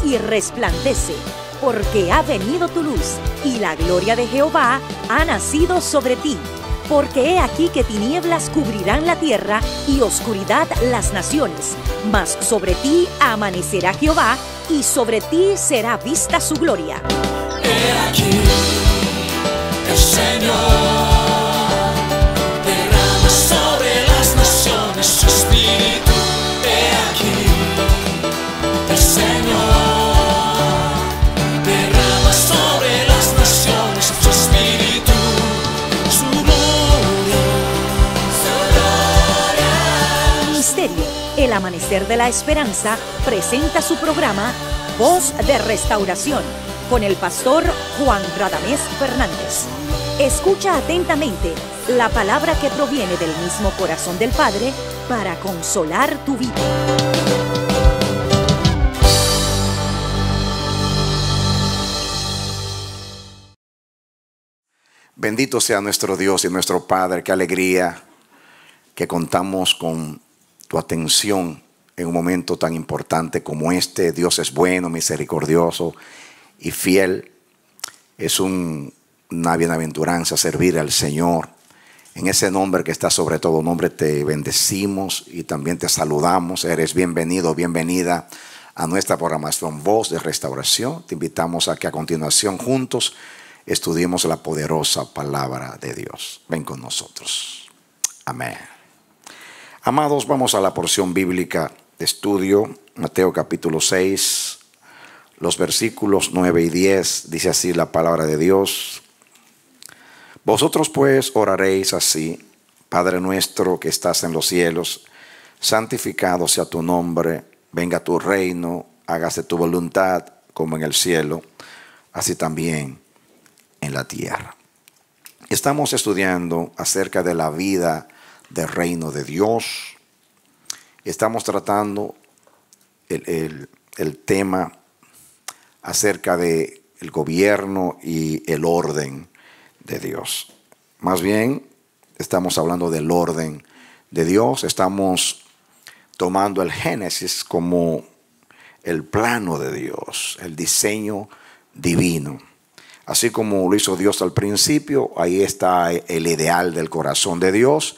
y resplandece, porque ha venido tu luz, y la gloria de Jehová ha nacido sobre ti. Porque he aquí que tinieblas cubrirán la tierra, y oscuridad las naciones. Mas sobre ti amanecerá Jehová, y sobre ti será vista su gloria. He aquí, el Señor derrama sobre las naciones su espíritu. He aquí, el Señor derrama sobre las naciones su espíritu, su gloria, su gloria. Ministerio El Amanecer de la Esperanza presenta su programa Voz de Restauración con el pastor Juan Radamés Fernández. Escucha atentamente la palabra que proviene del mismo corazón del Padre para consolar tu vida. Bendito sea nuestro Dios y nuestro Padre. Qué alegría que contamos con tu atención en un momento tan importante como este. Dios es bueno, misericordioso y fiel. Es una bienaventuranza servir al Señor. En ese nombre que está sobre todo nombre te bendecimos y también te saludamos. Eres bienvenido, bienvenida a nuestra programación Voz de Restauración. Te invitamos a que a continuación juntos estudiemos la poderosa palabra de Dios. Ven con nosotros. Amén. Amados, vamos a la porción bíblica de estudio, Mateo capítulo 6, los versículos 9 y 10. Dice así la palabra de Dios: Vosotros pues oraréis así: Padre nuestro que estás en los cielos, santificado sea tu nombre, venga tu reino, hágase tu voluntad como en el cielo, así también en la tierra. Estamos estudiando acerca de la vida del reino de Dios. Estamos tratando el tema acerca del gobierno y el orden de Dios. Más bien, estamos hablando del orden de Dios. Estamos tomando el Génesis como el plano de Dios, el diseño divino. Así como lo hizo Dios al principio, ahí está el ideal del corazón de Dios.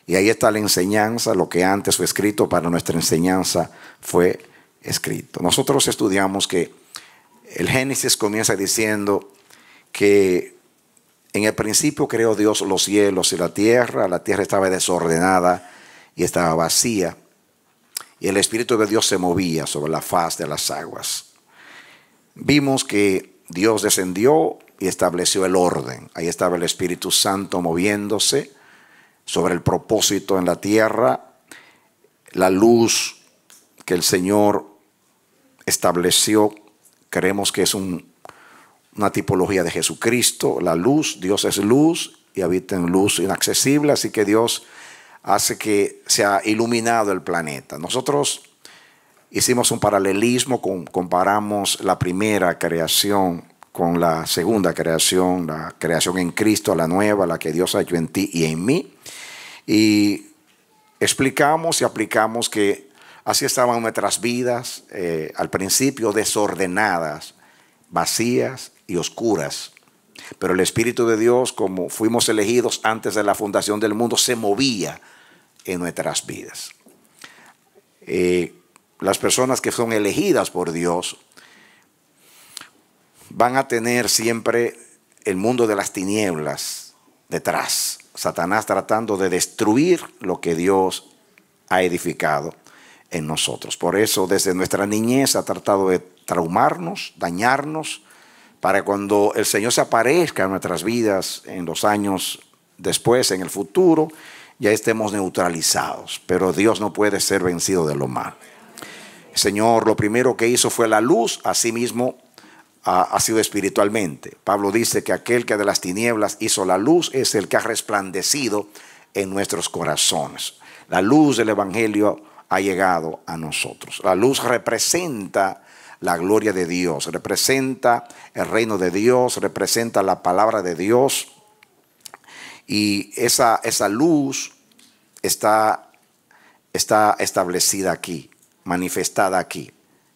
Y ahí está la enseñanza, lo que antes fue escrito para nuestra enseñanza fue escrito. Nosotros estudiamos que el Génesis comienza diciendo que en el principio creó Dios los cielos y la tierra estaba desordenada y estaba vacía, y el Espíritu de Dios se movía sobre la faz de las aguas. Vimos que Dios descendió y estableció el orden. Ahí estaba el Espíritu Santo moviéndose sobre el propósito en la tierra. La luz que el Señor estableció, creemos que es una tipología de Jesucristo. La luz, Dios es luz y habita en luz inaccesible, así que Dios hace que sea iluminado el planeta. Nosotros hicimos un paralelismo, comparamos la primera creación con la segunda creación, la creación en Cristo, la nueva, la que Dios ha hecho en ti y en mí. Y explicamos y aplicamos que así estaban nuestras vidas al principio, desordenadas, vacías y oscuras. Pero el Espíritu de Dios, como fuimos elegidos antes de la fundación del mundo, se movía en nuestras vidas. Las personas que son elegidas por Dios van a tener siempre el mundo de las tinieblas detrás. Satanás tratando de destruir lo que Dios ha edificado en nosotros. Por eso desde nuestra niñez ha tratado de traumarnos, dañarnos, para cuando el Señor se aparezca en nuestras vidas en los años después, en el futuro, ya estemos neutralizados. Pero Dios no puede ser vencido de lo malo. El Señor lo primero que hizo fue la luz, asimismo ha sido espiritualmente. Pablo dice que aquel que de las tinieblas hizo la luz es el que ha resplandecido en nuestros corazones. La luz del Evangelio ha llegado a nosotros. La luz representa la gloria de Dios, representa el reino de Dios, representa la palabra de Dios. Y esa luz está establecida aquí, manifestada aquí.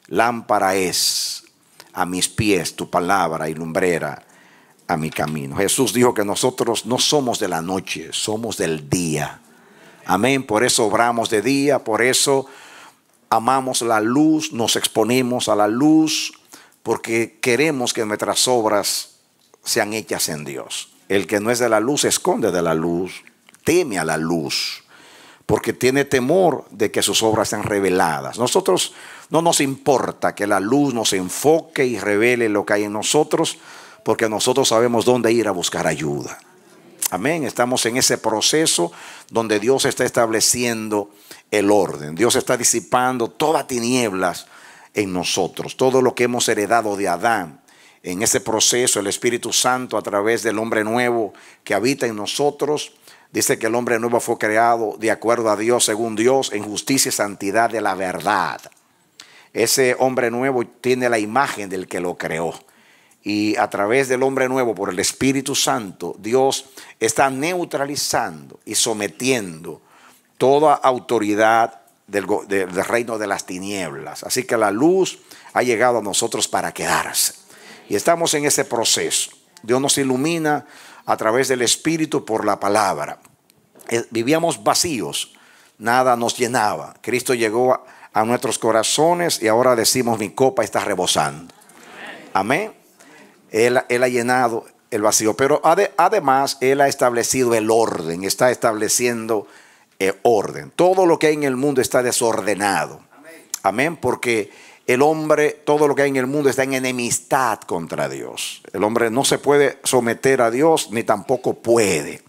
Lámpara es a mis pies tu palabra y lumbrera a mi camino. Jesús dijo que nosotros no somos de la noche, somos del día. Amén. Por eso obramos de día, por eso amamos la luz, nos exponemos a la luz, porque queremos que nuestras obras sean hechas en Dios. El que no es de la luz se esconde de la luz, teme a la luz, porque tiene temor de que sus obras sean reveladas. Nosotros no nos importa que la luz nos enfoque y revele lo que hay en nosotros, porque nosotros sabemos dónde ir a buscar ayuda. Amén. Estamos en ese proceso donde Dios está estableciendo el orden. Dios está disipando todas tinieblas en nosotros, todo lo que hemos heredado de Adán. En ese proceso el Espíritu Santo, a través del hombre nuevo que habita en nosotros, dice que el hombre nuevo fue creado de acuerdo a Dios, según Dios, en justicia y santidad de la verdad. Ese hombre nuevo tiene la imagen del que lo creó. Y a través del hombre nuevo, por el Espíritu Santo, Dios está neutralizando y sometiendo toda autoridad del reino de las tinieblas. Así que la luz ha llegado a nosotros para quedarse. Y estamos en ese proceso. Dios nos ilumina a través del Espíritu por la palabra. Vivíamos vacíos, nada nos llenaba. Cristo llegó a nuestros corazones y ahora decimos: mi copa está rebosando. Amén. Él ha llenado el vacío, pero además Él ha establecido el orden, está estableciendo orden. Todo lo que hay en el mundo está desordenado. Amén, porque el hombre, todo lo que hay en el mundo está en enemistad contra Dios. El hombre no se puede someter a Dios, ni tampoco puede.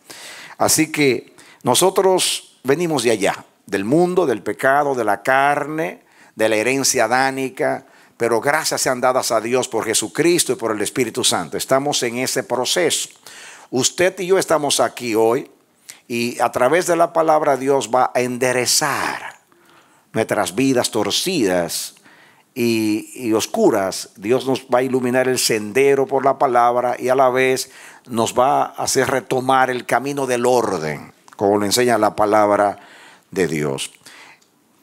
Así que nosotros venimos de allá, del mundo, del pecado, de la carne, de la herencia adánica. Pero gracias sean dadas a Dios por Jesucristo y por el Espíritu Santo. Estamos en ese proceso. Usted y yo estamos aquí hoy y a través de la palabra Dios va a enderezar nuestras vidas torcidas y oscuras. Dios nos va a iluminar el sendero por la palabra y a la vez nos va a hacer retomar el camino del orden, como lo enseña la palabra de Dios.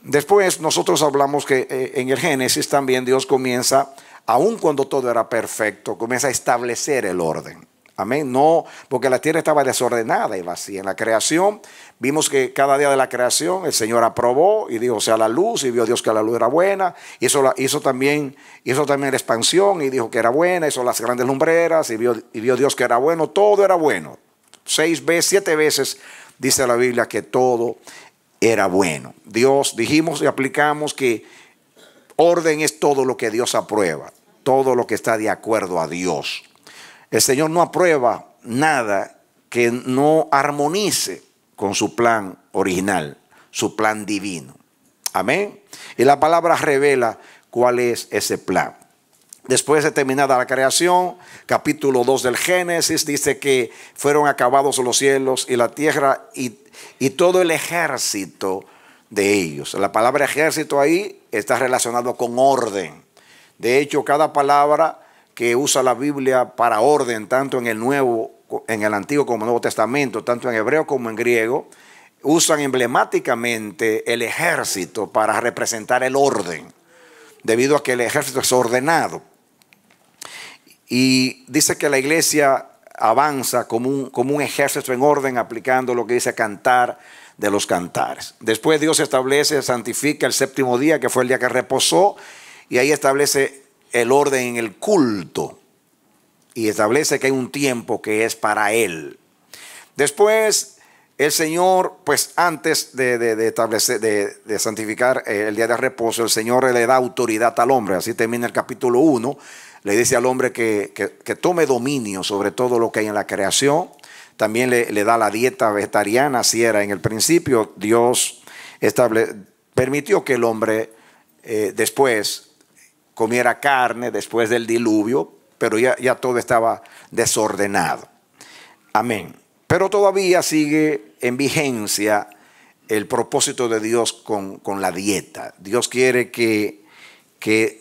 Después nosotros hablamos que en el Génesis también Dios comienza, aun cuando todo era perfecto, comienza a establecer el orden. Amén. No, porque la tierra estaba desordenada y vacía. En la creación vimos que cada día de la creación el Señor aprobó y dijo: sea la luz, y vio Dios que la luz era buena. Hizo también la expansión y dijo que era buena. Hizo las grandes lumbreras y vio Dios que era bueno. Todo era bueno. 7 veces dice la Biblia que todo era bueno. Dios, dijimos y aplicamos que orden es todo lo que Dios aprueba, todo lo que está de acuerdo a Dios. El Señor no aprueba nada que no armonice con su plan original, su plan divino. Amén. Y la palabra revela cuál es ese plan. Después de terminada la creación, capítulo 2 del Génesis dice que fueron acabados los cielos y la tierra y todo el ejército de ellos. La palabra ejército ahí está relacionado con orden. De hecho, cada palabra que usa la Biblia para orden, tanto en el Antiguo como en el Nuevo Testamento, tanto en hebreo como en griego, usan emblemáticamente el ejército para representar el orden, debido a que el ejército es ordenado. Y dice que la iglesia avanza como un ejército en orden, aplicando lo que dice Cantar de los Cantares. Después Dios establece, santifica el séptimo día, que fue el día que reposó, y ahí establece el orden en el culto y establece que hay un tiempo que es para Él. Después el Señor, pues antes de santificar el día de reposo, el Señor le da autoridad al hombre. Así termina el capítulo 1. Le dice al hombre que tome dominio sobre todo lo que hay en la creación. También le da la dieta vegetariana, así era en el principio. Dios permitió que el hombre después comiera carne después del diluvio, pero ya todo estaba desordenado. Amén. Pero todavía sigue en vigencia el propósito de Dios con la dieta. Dios quiere que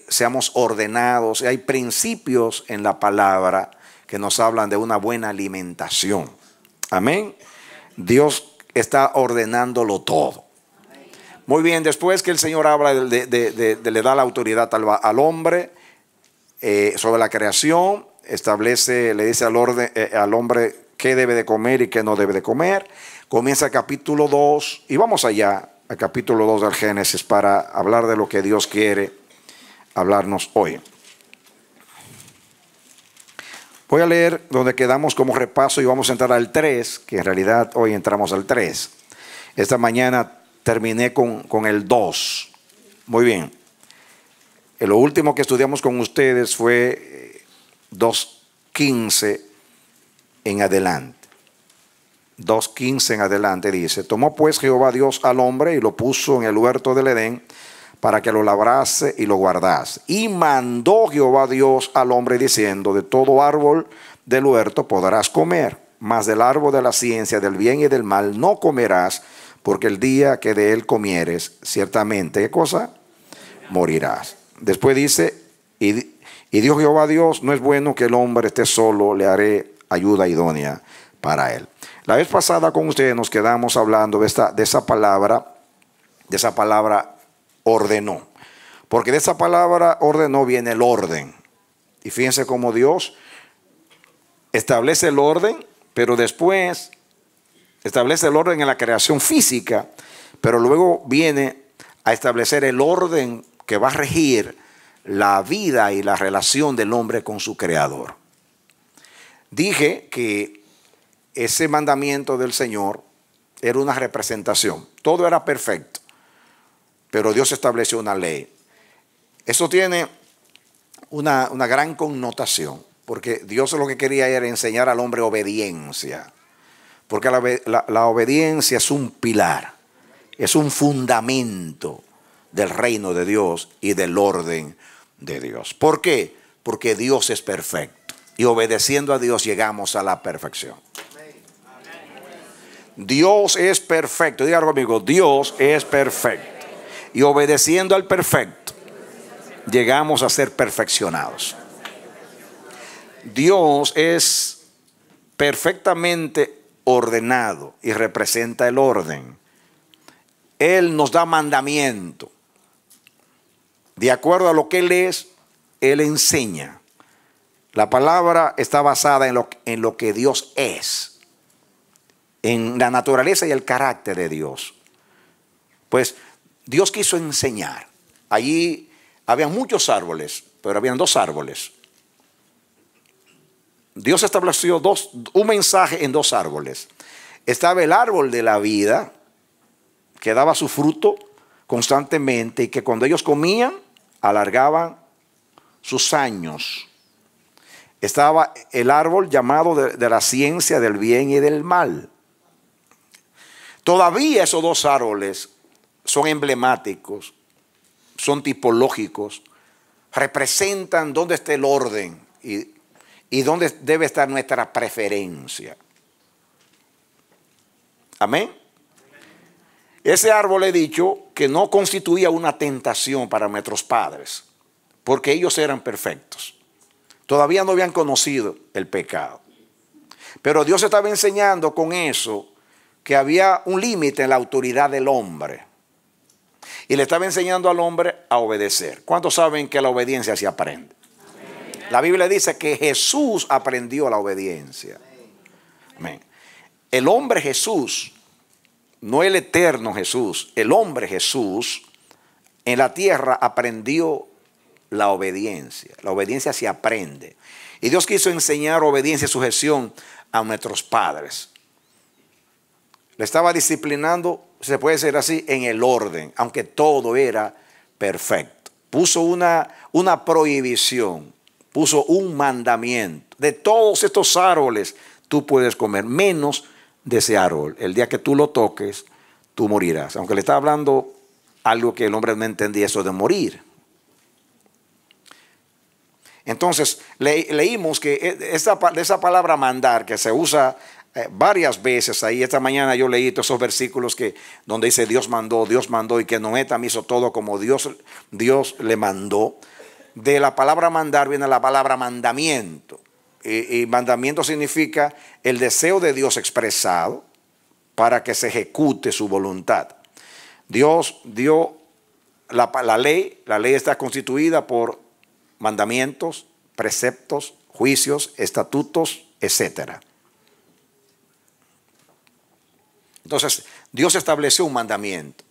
seamos ordenados. Hay principios en la palabra que nos hablan de una buena alimentación. Amén. Dios está ordenándolo todo. Muy bien, después que el Señor habla le da la autoridad al hombre, sobre la creación, establece, le dice al hombre qué debe de comer y qué no debe de comer. Comienza el capítulo 2 y vamos allá al capítulo 2 del Génesis para hablar de lo que Dios quiere hablarnos hoy. Voy a leer donde quedamos como repaso y vamos a entrar al 3, que en realidad hoy entramos al 3. Esta mañana terminé con el 2. Muy bien. Lo último que estudiamos con ustedes fue 2:15 en adelante. 2:15 en adelante dice: tomó pues Jehová Dios al hombre y lo puso en el huerto del Edén para que lo labrase y lo guardase. Y mandó Jehová Dios al hombre diciendo: de todo árbol del huerto podrás comer, mas del árbol de la ciencia del bien y del mal no comerás, porque el día que de él comieres, ciertamente, ¿qué cosa? Morirás. Después dice: y dijo Jehová Dios, no es bueno que el hombre esté solo, le haré ayuda idónea para él. La vez pasada con ustedes nos quedamos hablando de esa palabra ordenó. Porque de esa palabra ordenó viene el orden. Y fíjense cómo Dios establece el orden, pero después establece el orden en la creación física, pero luego viene a establecer el orden que va a regir la vida y la relación del hombre con su creador. Dije que ese mandamiento del Señor era una representación. Todo era perfecto, pero Dios estableció una ley. Eso tiene una gran connotación, porque Dios lo que quería era enseñar al hombre obediencia, porque la obediencia es un pilar, es un fundamento del reino de Dios y del orden de Dios. ¿Por qué? Porque Dios es perfecto y obedeciendo a Dios llegamos a la perfección. Dios es perfecto. Diga algo, amigo: Dios es perfecto. Y obedeciendo al perfecto, llegamos a ser perfeccionados. Dios es perfectamente ordenado y representa el orden. Él nos da mandamiento. De acuerdo a lo que Él es, Él enseña. La palabra está basada en lo que Dios es, en la naturaleza y el carácter de Dios. Pues Dios quiso enseñar. Allí había muchos árboles, pero habían 2 árboles. Dios estableció un mensaje en 2 árboles. Estaba el árbol de la vida, que daba su fruto constantemente y que cuando ellos comían, alargaban sus años. Estaba el árbol llamado de la ciencia del bien y del mal. Todavía esos 2 árboles son emblemáticos, son tipológicos, representan dónde está el orden y dónde debe estar nuestra preferencia. Amén. Ese árbol, he dicho, que no constituía una tentación para nuestros padres, porque ellos eran perfectos. Todavía no habían conocido el pecado. Pero Dios estaba enseñando con eso que había un límite en la autoridad del hombre. Y le estaba enseñando al hombre a obedecer. ¿Cuántos saben que la obediencia se aprende? Amén. La Biblia dice que Jesús aprendió la obediencia. Amén. El hombre Jesús, no el eterno Jesús, el hombre Jesús en la tierra aprendió la obediencia. La obediencia se aprende. Y Dios quiso enseñar obediencia y sujeción a nuestros padres. Le estaba disciplinando, se puede decir así, en el orden, aunque todo era perfecto. Puso una prohibición, puso un mandamiento. De todos estos árboles tú puedes comer, menos de ese árbol. El día que tú lo toques, tú morirás. Aunque le estaba hablando algo que el hombre no entendía, eso de morir. Entonces, leímos que esa palabra mandar, que se usa varias veces ahí. Esta mañana yo leí todos esos versículos donde dice Dios mandó y que Noé también hizo todo como Dios le mandó. De la palabra mandar viene la palabra mandamiento. Y mandamiento significa el deseo de Dios expresado para que se ejecute su voluntad. Dios dio la ley. La ley está constituida por mandamientos, preceptos, juicios, estatutos, etc. Entonces, Dios estableció un mandamiento.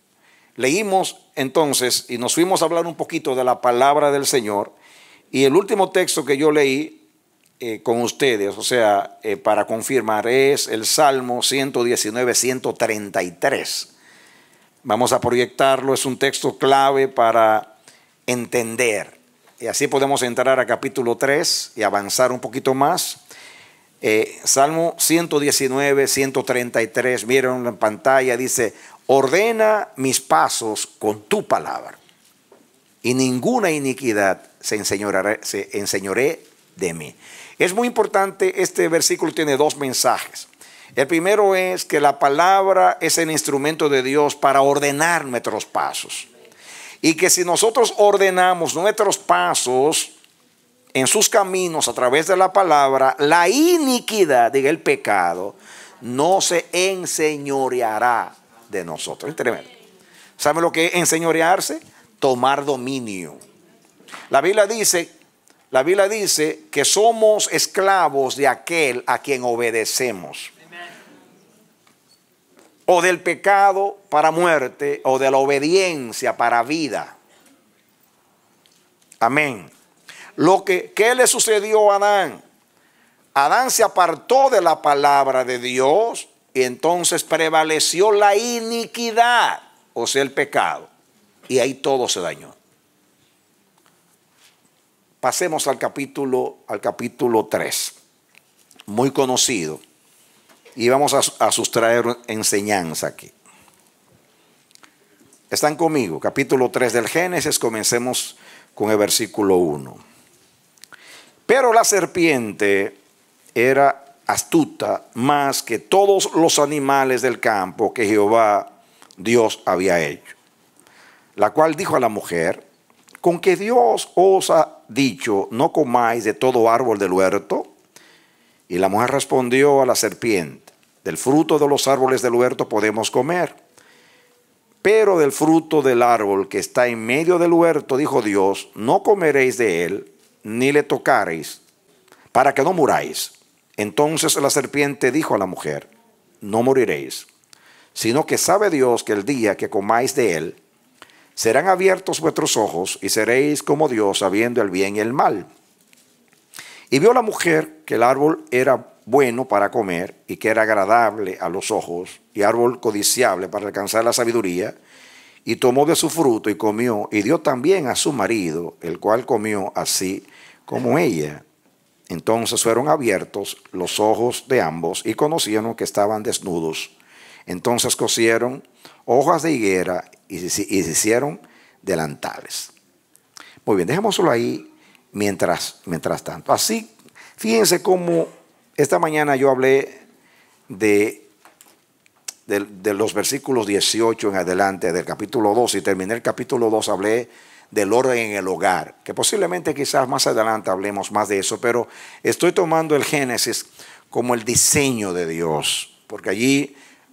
Leímos entonces y nos fuimos a hablar un poquito de la palabra del Señor. Y el último texto que yo leí con ustedes, o sea, para confirmar, es el Salmo 119, 133. Vamos a proyectarlo, es un texto clave para entender. Y así podemos entrar a capítulo 3 y avanzar un poquito más. Salmo 119, 133, miren en pantalla, dice: ordena mis pasos con tu palabra, y ninguna iniquidad se enseñoree de mí. Es muy importante, este versículo tiene dos mensajes. El primero es que la palabra es el instrumento de Dios para ordenar nuestros pasos. Y que si nosotros ordenamos nuestros pasos en sus caminos a través de la palabra, la iniquidad, diga el pecado, no se enseñoreará de nosotros. Es tremendo. ¿Saben lo que es enseñorearse? Tomar dominio. La Biblia dice que somos esclavos de aquel a quien obedecemos. O del pecado para muerte, o de la obediencia para vida. Amén. ¿Qué le sucedió a Adán? Adán se apartó de la palabra de Dios y entonces prevaleció la iniquidad, o sea, el pecado. Y ahí todo se dañó. Pasemos al capítulo 3, muy conocido. Y vamos a sustraer enseñanza aquí. ¿Están conmigo? Capítulo 3 del Génesis, comencemos con el versículo 1. Pero la serpiente era astuta más que todos los animales del campo que Jehová Dios había hecho, la cual dijo a la mujer: ¿con que Dios os ha dicho, no comáis de todo árbol del huerto? Y la mujer respondió a la serpiente: del fruto de los árboles del huerto podemos comer, pero del fruto del árbol que está en medio del huerto, dijo Dios, no comeréis de él, ni le tocaréis, para que no muráis. Entonces la serpiente dijo a la mujer: no moriréis, sino que sabe Dios que el día que comáis de él, serán abiertos vuestros ojos y seréis como Dios, sabiendo el bien y el mal. Y vio la mujer que el árbol era bueno para comer y que era agradable a los ojos y árbol codiciable para alcanzar la sabiduría, y tomó de su fruto y comió, y dio también a su marido, el cual comió así como ella. Entonces fueron abiertos los ojos de ambos y conocieron que estaban desnudos. Entonces cosieron hojas de higuera y se hicieron delantales. Muy bien, dejémoslo ahí mientras tanto. Así, fíjense cómo esta mañana yo hablé de los versículos 18 en adelante del capítulo 2, y terminé el capítulo 2, hablé del orden en el hogar, que posiblemente quizás más adelante hablemos más de eso, pero estoy tomando el Génesis como el diseño de Dios, porque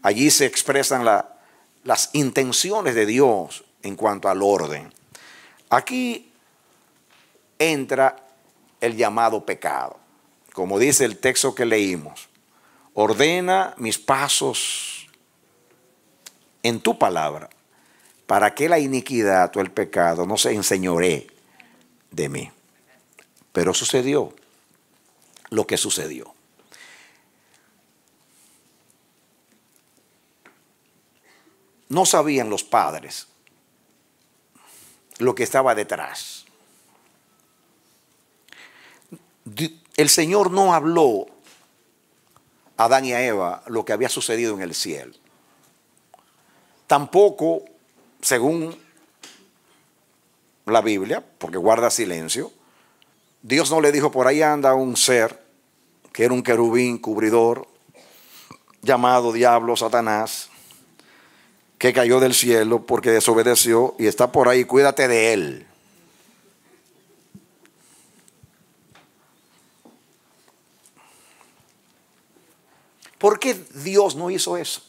allí se expresan las intenciones de Dios en cuanto al orden. Aquí entra el llamado pecado. Como dice el texto que leímos: ordena mis pasos en tu palabra, para que la iniquidad o el pecado no se enseñoree de mí. Pero sucedió lo que sucedió. No sabían los padres lo que estaba detrás. El Señor no habló a Adán y a Eva lo que había sucedido en el cielo. Tampoco, según la Biblia, porque guarda silencio, Dios no le dijo: por ahí anda un ser que era un querubín cubridor llamado diablo, Satanás, que cayó del cielo porque desobedeció y está por ahí, cuídate de él. ¿Por qué Dios no hizo eso?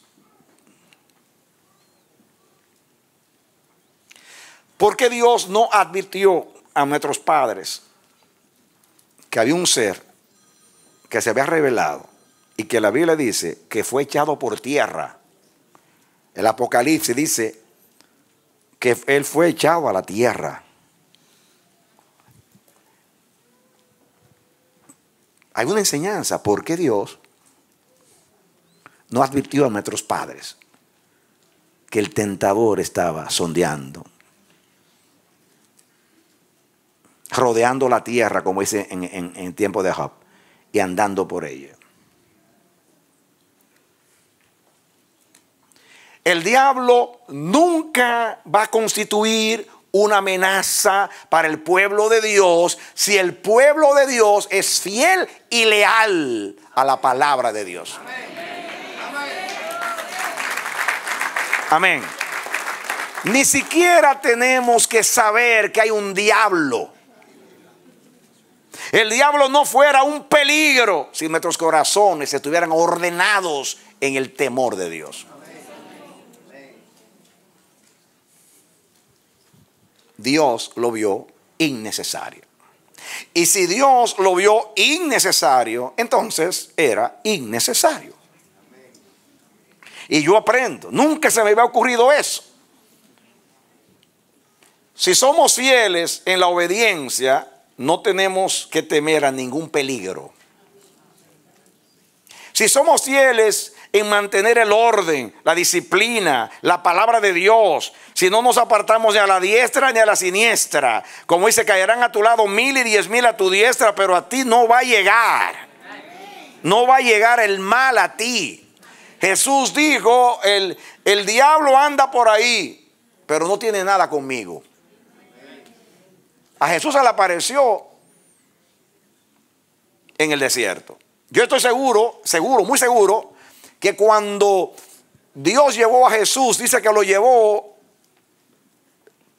¿Por qué Dios no advirtió a nuestros padres que había un ser que se había revelado y que la Biblia dice que fue echado por tierra. El Apocalipsis dice que él fue echado a la tierra. Hay una enseñanza. ¿Por qué Dios no advirtió a nuestros padres que el tentador estaba sondeando, rodeando la tierra, como dice en tiempo de Job, y andando por ella? El diablo nunca va a constituir una amenaza para el pueblo de Dios si el pueblo de Dios es fiel y leal a la palabra de Dios. Amén. Ni siquiera tenemos que saber que hay un diablo. El diablo no fuera un peligro si nuestros corazones estuvieran ordenados en el temor de Dios. Dios lo vio innecesario. Y si Dios lo vio innecesario, entonces era innecesario. Y yo aprendo, nunca se me había ocurrido eso. Si somos fieles en la obediencia, no tenemos que temer a ningún peligro. Si somos fieles en mantener el orden, la disciplina, la palabra de Dios, si no nos apartamos ni a la diestra ni a la siniestra, como dice, caerán a tu lado 1000 y 10,000 a tu diestra, pero a ti no va a llegar. No va a llegar el mal a ti. Jesús dijo, el diablo anda por ahí, pero no tiene nada conmigo. A Jesús se le apareció en el desierto. Yo estoy seguro, muy seguro, que cuando Dios llevó a Jesús, dice que lo llevó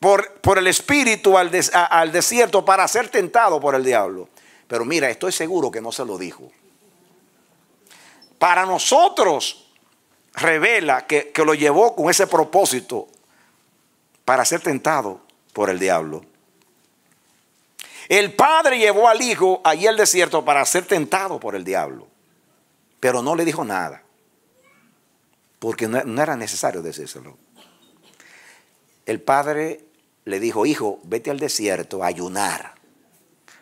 por el Espíritu al desierto para ser tentado por el diablo. Pero mira, estoy seguro que no se lo dijo. Para nosotros revela que lo llevó con ese propósito para ser tentado por el diablo. El Padre llevó al Hijo allí al desierto para ser tentado por el diablo, pero no le dijo nada, porque no era necesario decírselo. El Padre le dijo, hijo, vete al desierto a ayunar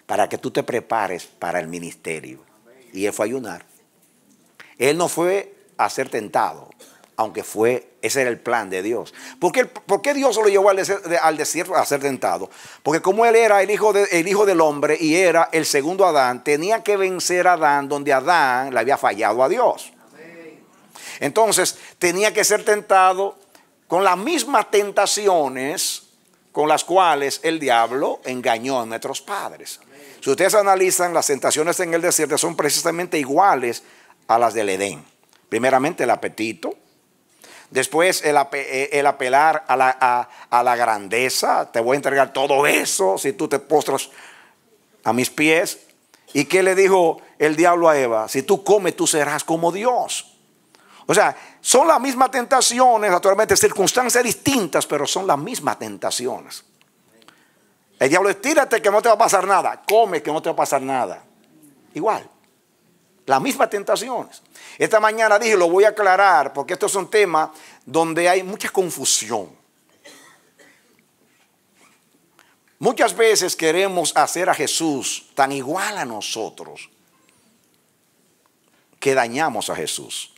para que tú te prepares para el ministerio. Y él fue a ayunar. Él no fue a ser tentado, aunque ese era el plan de Dios. ¿Por qué Dios lo llevó al desierto a ser tentado? Porque como él era el hijo del hombre y era el segundo Adán, tenía que vencer a Adán donde Adán le había fallado a Dios. Entonces tenía que ser tentado con las mismas tentaciones con las cuales el diablo engañó a nuestros padres. Si ustedes analizan, las tentaciones en el desierto son precisamente iguales a las del Edén. Primeramente el apetito. Después el apelar a la grandeza. Te voy a entregar todo eso si tú te postras a mis pies. ¿Y qué le dijo el diablo a Eva? Si tú comes, tú serás como Dios. O sea, son las mismas tentaciones, naturalmente circunstancias distintas, pero son las mismas tentaciones. El diablo es, tírate que no te va a pasar nada. Come que no te va a pasar nada. Igual. Las mismas tentaciones. Esta mañana dije, lo voy a aclarar, porque esto es un tema donde hay mucha confusión. Muchas veces queremos hacer a Jesús tan igual a nosotros que dañamos a Jesús.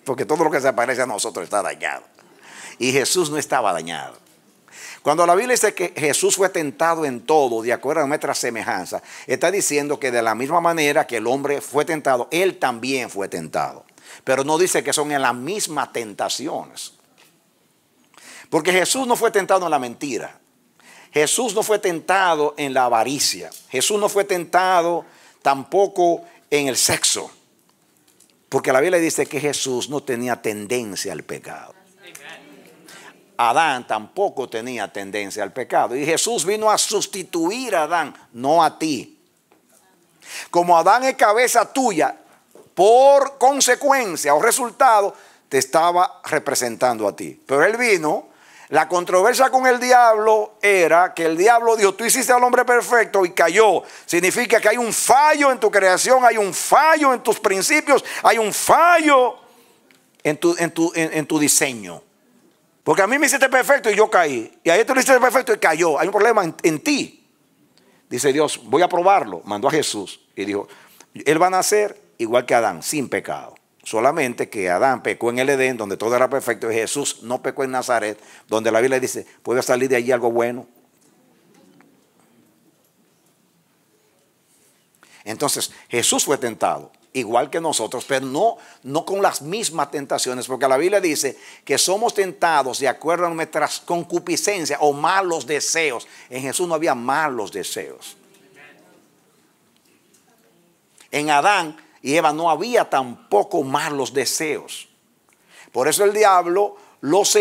Porque todo lo que se parece a nosotros está dañado. Y Jesús no estaba dañado. Cuando la Biblia dice que Jesús fue tentado en todo, de acuerdo a nuestra semejanza, está diciendo que de la misma manera que el hombre fue tentado, él también fue tentado. Pero no dice que son en las mismas tentaciones. Porque Jesús no fue tentado en la mentira. Jesús no fue tentado en la avaricia. Jesús no fue tentado tampoco en el sexo. Porque la Biblia dice que Jesús no tenía tendencia al pecado. Adán tampoco tenía tendencia al pecado. Y Jesús vino a sustituir a Adán, no a ti. Como Adán es cabeza tuya, por consecuencia o resultado, te estaba representando a ti. Pero él vino La controversia con el diablo era que el diablo dijo, tú hiciste al hombre perfecto y cayó. Significa que hay un fallo en tu creación, hay un fallo en tus principios, hay un fallo en tu diseño. Porque a mí me hiciste perfecto y yo caí. Y a él tú le hiciste perfecto y cayó. Hay un problema en ti. Dice Dios, voy a probarlo. Mandó a Jesús y dijo, él va a nacer igual que Adán, sin pecado. Solamente que Adán pecó en el Edén, donde todo era perfecto, y Jesús no pecó en Nazaret, donde la Biblia dice, ¿puede salir de allí algo bueno? Entonces, Jesús fue tentado, igual que nosotros, pero no con las mismas tentaciones, porque la Biblia dice que somos tentados de acuerdo a nuestras concupiscencias o malos deseos. En Jesús no había malos deseos. En Adán y Eva no había tampoco malos deseos. Por eso el diablo los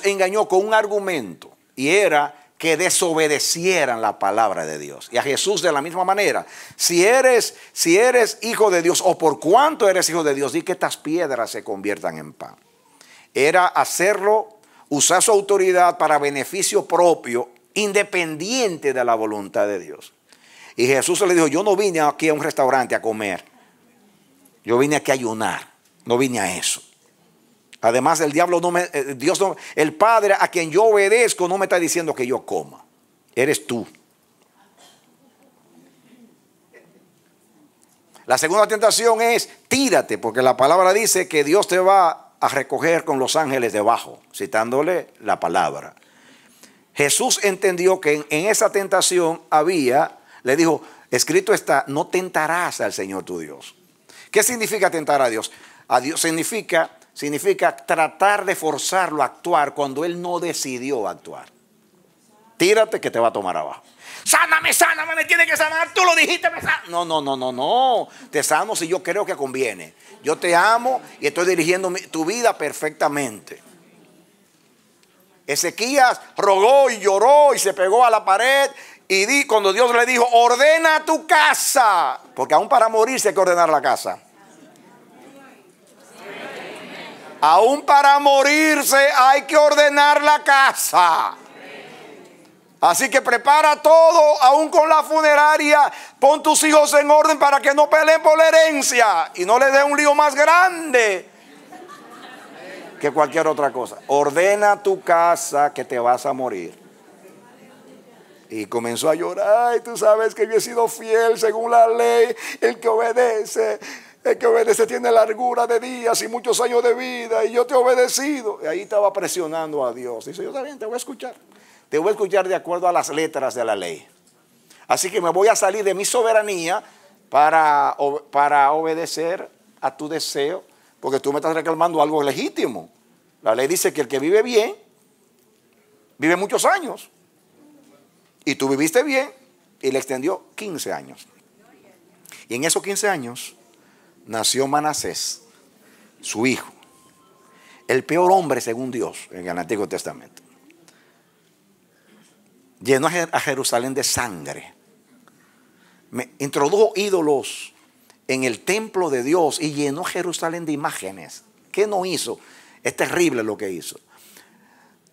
engañó con un argumento, y era que desobedecieran la palabra de Dios. Y a Jesús de la misma manera, si eres hijo de Dios, o por cuanto eres hijo de Dios, di que estas piedras se conviertan en pan. Era hacerlo, usar su autoridad para beneficio propio, independiente de la voluntad de Dios. Y Jesús le dijo, yo no vine aquí a un restaurante a comer. Yo vine aquí a ayunar. No vine a eso. Además, el Padre a quien yo obedezco no me está diciendo que yo coma. Eres tú. La segunda tentación es, tírate, porque la palabra dice que Dios te va a recoger con los ángeles debajo, citándole la palabra. Jesús entendió que en esa tentación le dijo, escrito está, no tentarás al Señor tu Dios. ¿Qué significa tentar a Dios? A Dios significa tratar de forzarlo a actuar cuando Él no decidió actuar. Tírate que te va a tomar abajo. Sáname, me tiene que sanar, tú lo dijiste, me sana. No. Te sano si yo creo que conviene. Yo te amo y estoy dirigiendo tu vida perfectamente. Ezequías rogó y lloró y se pegó a la pared. Y cuando Dios le dijo, ordena tu casa, porque aún para morirse hay que ordenar la casa. Aún para morirse hay que ordenar la casa. Así que prepara todo, aún con la funeraria. Pon tus hijos en orden para que no peleen por la herencia y no les dé un lío más grande que cualquier otra cosa. Ordena tu casa que te vas a morir. Y comenzó a llorar. Y tú sabes que yo he sido fiel según la ley. El que obedece tiene largura de días y muchos años de vida. Y yo te he obedecido. Y ahí estaba presionando a Dios. Dice, yo también te voy a escuchar. Te voy a escuchar de acuerdo a las letras de la ley. Así que me voy a salir de mi soberanía para obedecer a tu deseo. Porque tú me estás reclamando algo legítimo. La ley dice que el que vive bien, vive muchos años. Y tú viviste bien y le extendió 15 años. Y en esos 15 años nació Manasés, su hijo. El peor hombre según Dios en el Antiguo Testamento. Llenó a Jerusalén de sangre. Introdujo ídolos en el templo de Dios y llenó Jerusalén de imágenes. ¿Qué no hizo? Es terrible lo que hizo.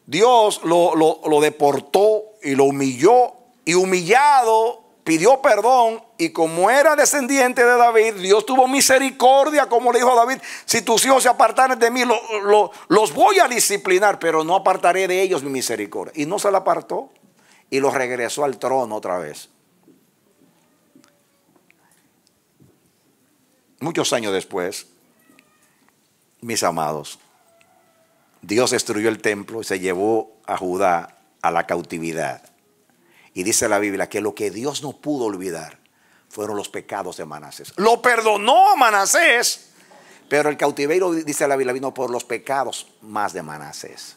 Dios lo deportó y lo humilló, y humillado pidió perdón, y como era descendiente de David, Dios tuvo misericordia, como le dijo a David, si tus hijos se apartaren de mí, los voy a disciplinar, pero no apartaré de ellos mi misericordia. Y no se la apartó y los regresó al trono otra vez. Muchos años después, mis amados, Dios destruyó el templo y se llevó a Judá a la cautividad. Y dice la Biblia que lo que Dios no pudo olvidar fueron los pecados de Manasés. Lo perdonó a Manasés, pero el cautiverio, dice la Biblia, vino por los pecados más de Manasés.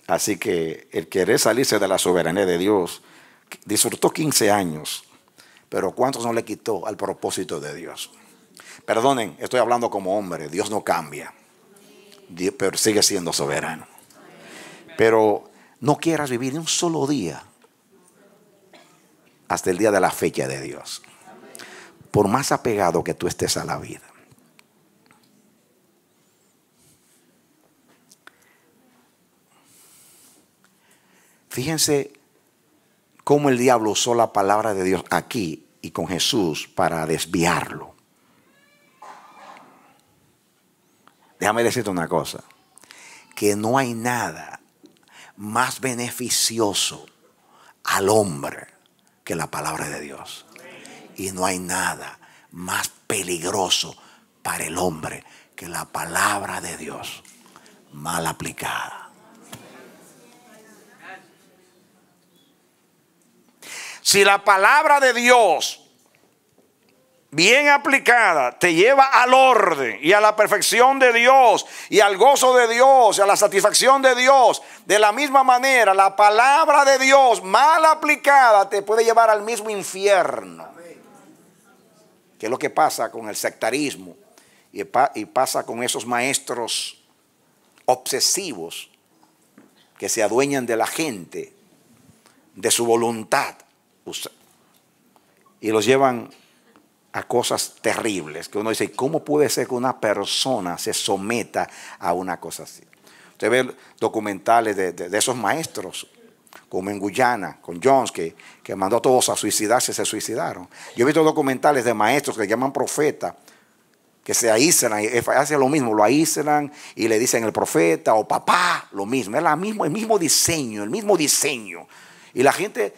Así que el querer salirse de la soberanía de Dios, disfrutó 15 años, pero ¿cuántos no le quitó al propósito de Dios? Perdonen, estoy hablando como hombre, Dios no cambia, pero sigue siendo soberano. Pero no quieras vivir ni un solo día hasta el día de la fecha de Dios, por más apegado que tú estés a la vida. Fíjense cómo el diablo usó la palabra de Dios aquí y con Jesús para desviarlo. Déjame decirte una cosa, que no hay nada más beneficioso al hombre que la palabra de Dios. Y no hay nada más peligroso para el hombre que la palabra de Dios mal aplicada. Si la palabra de Dios bien aplicada te lleva al orden y a la perfección de Dios y al gozo de Dios y a la satisfacción de Dios, de la misma manera la palabra de Dios mal aplicada te puede llevar al mismo infierno. ¿Qué es lo que pasa con el sectarismo y pasa con esos maestros obsesivos que se adueñan de la gente, de su voluntad, y los llevan a cosas terribles? Que uno dice, ¿cómo puede ser que una persona se someta a una cosa así? Usted ve documentales de esos maestros, como en Guyana, con Jones, que mandó a todos a suicidarse, se suicidaron. Yo he visto documentales de maestros que llaman profeta, que se aíslan, hacen lo mismo, lo aíslan y le dicen el profeta o papá, lo mismo, es el mismo diseño. Y la gente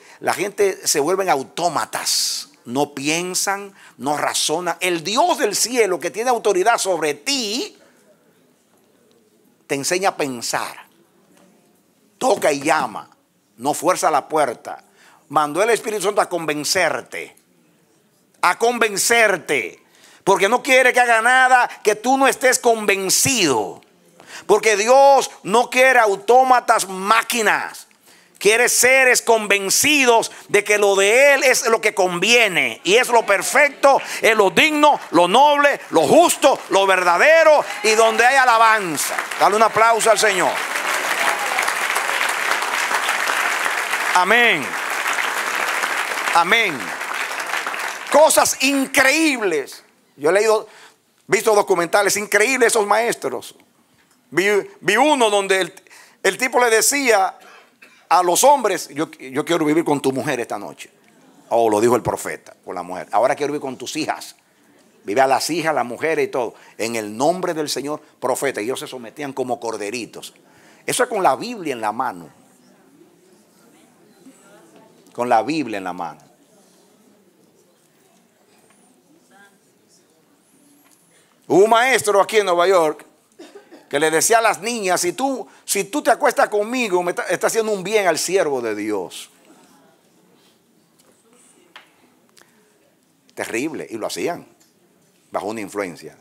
se vuelven autómatas, no piensan, no razonan. El Dios del cielo, que tiene autoridad sobre ti, te enseña a pensar. Toca y llama, no fuerza la puerta. Mandó el Espíritu Santo a convencerte, porque no quiere que haga nada que tú no estés convencido. Porque Dios no quiere autómatas, máquinas. Quiere seres convencidos de que lo de Él es lo que conviene y es lo perfecto, es lo digno, lo noble, lo justo, lo verdadero y donde hay alabanza. Dale un aplauso al Señor. Amén. Amén. Cosas increíbles. Yo he visto documentales increíbles de esos maestros. Vi uno donde el tipo le decía a los hombres, yo quiero vivir con tu mujer esta noche. O lo dijo el profeta, con la mujer. Ahora quiero vivir con tus hijas. Vive a las hijas, las mujeres y todo. En el nombre del Señor, profeta. Y ellos se sometían como corderitos. Eso es con la Biblia en la mano. Con la Biblia en la mano. Hubo un maestro aquí en Nueva York que le decía a las niñas, si tú te acuestas conmigo, me está haciendo un bien al siervo de Dios. Terrible. Y lo hacían bajo una influencia.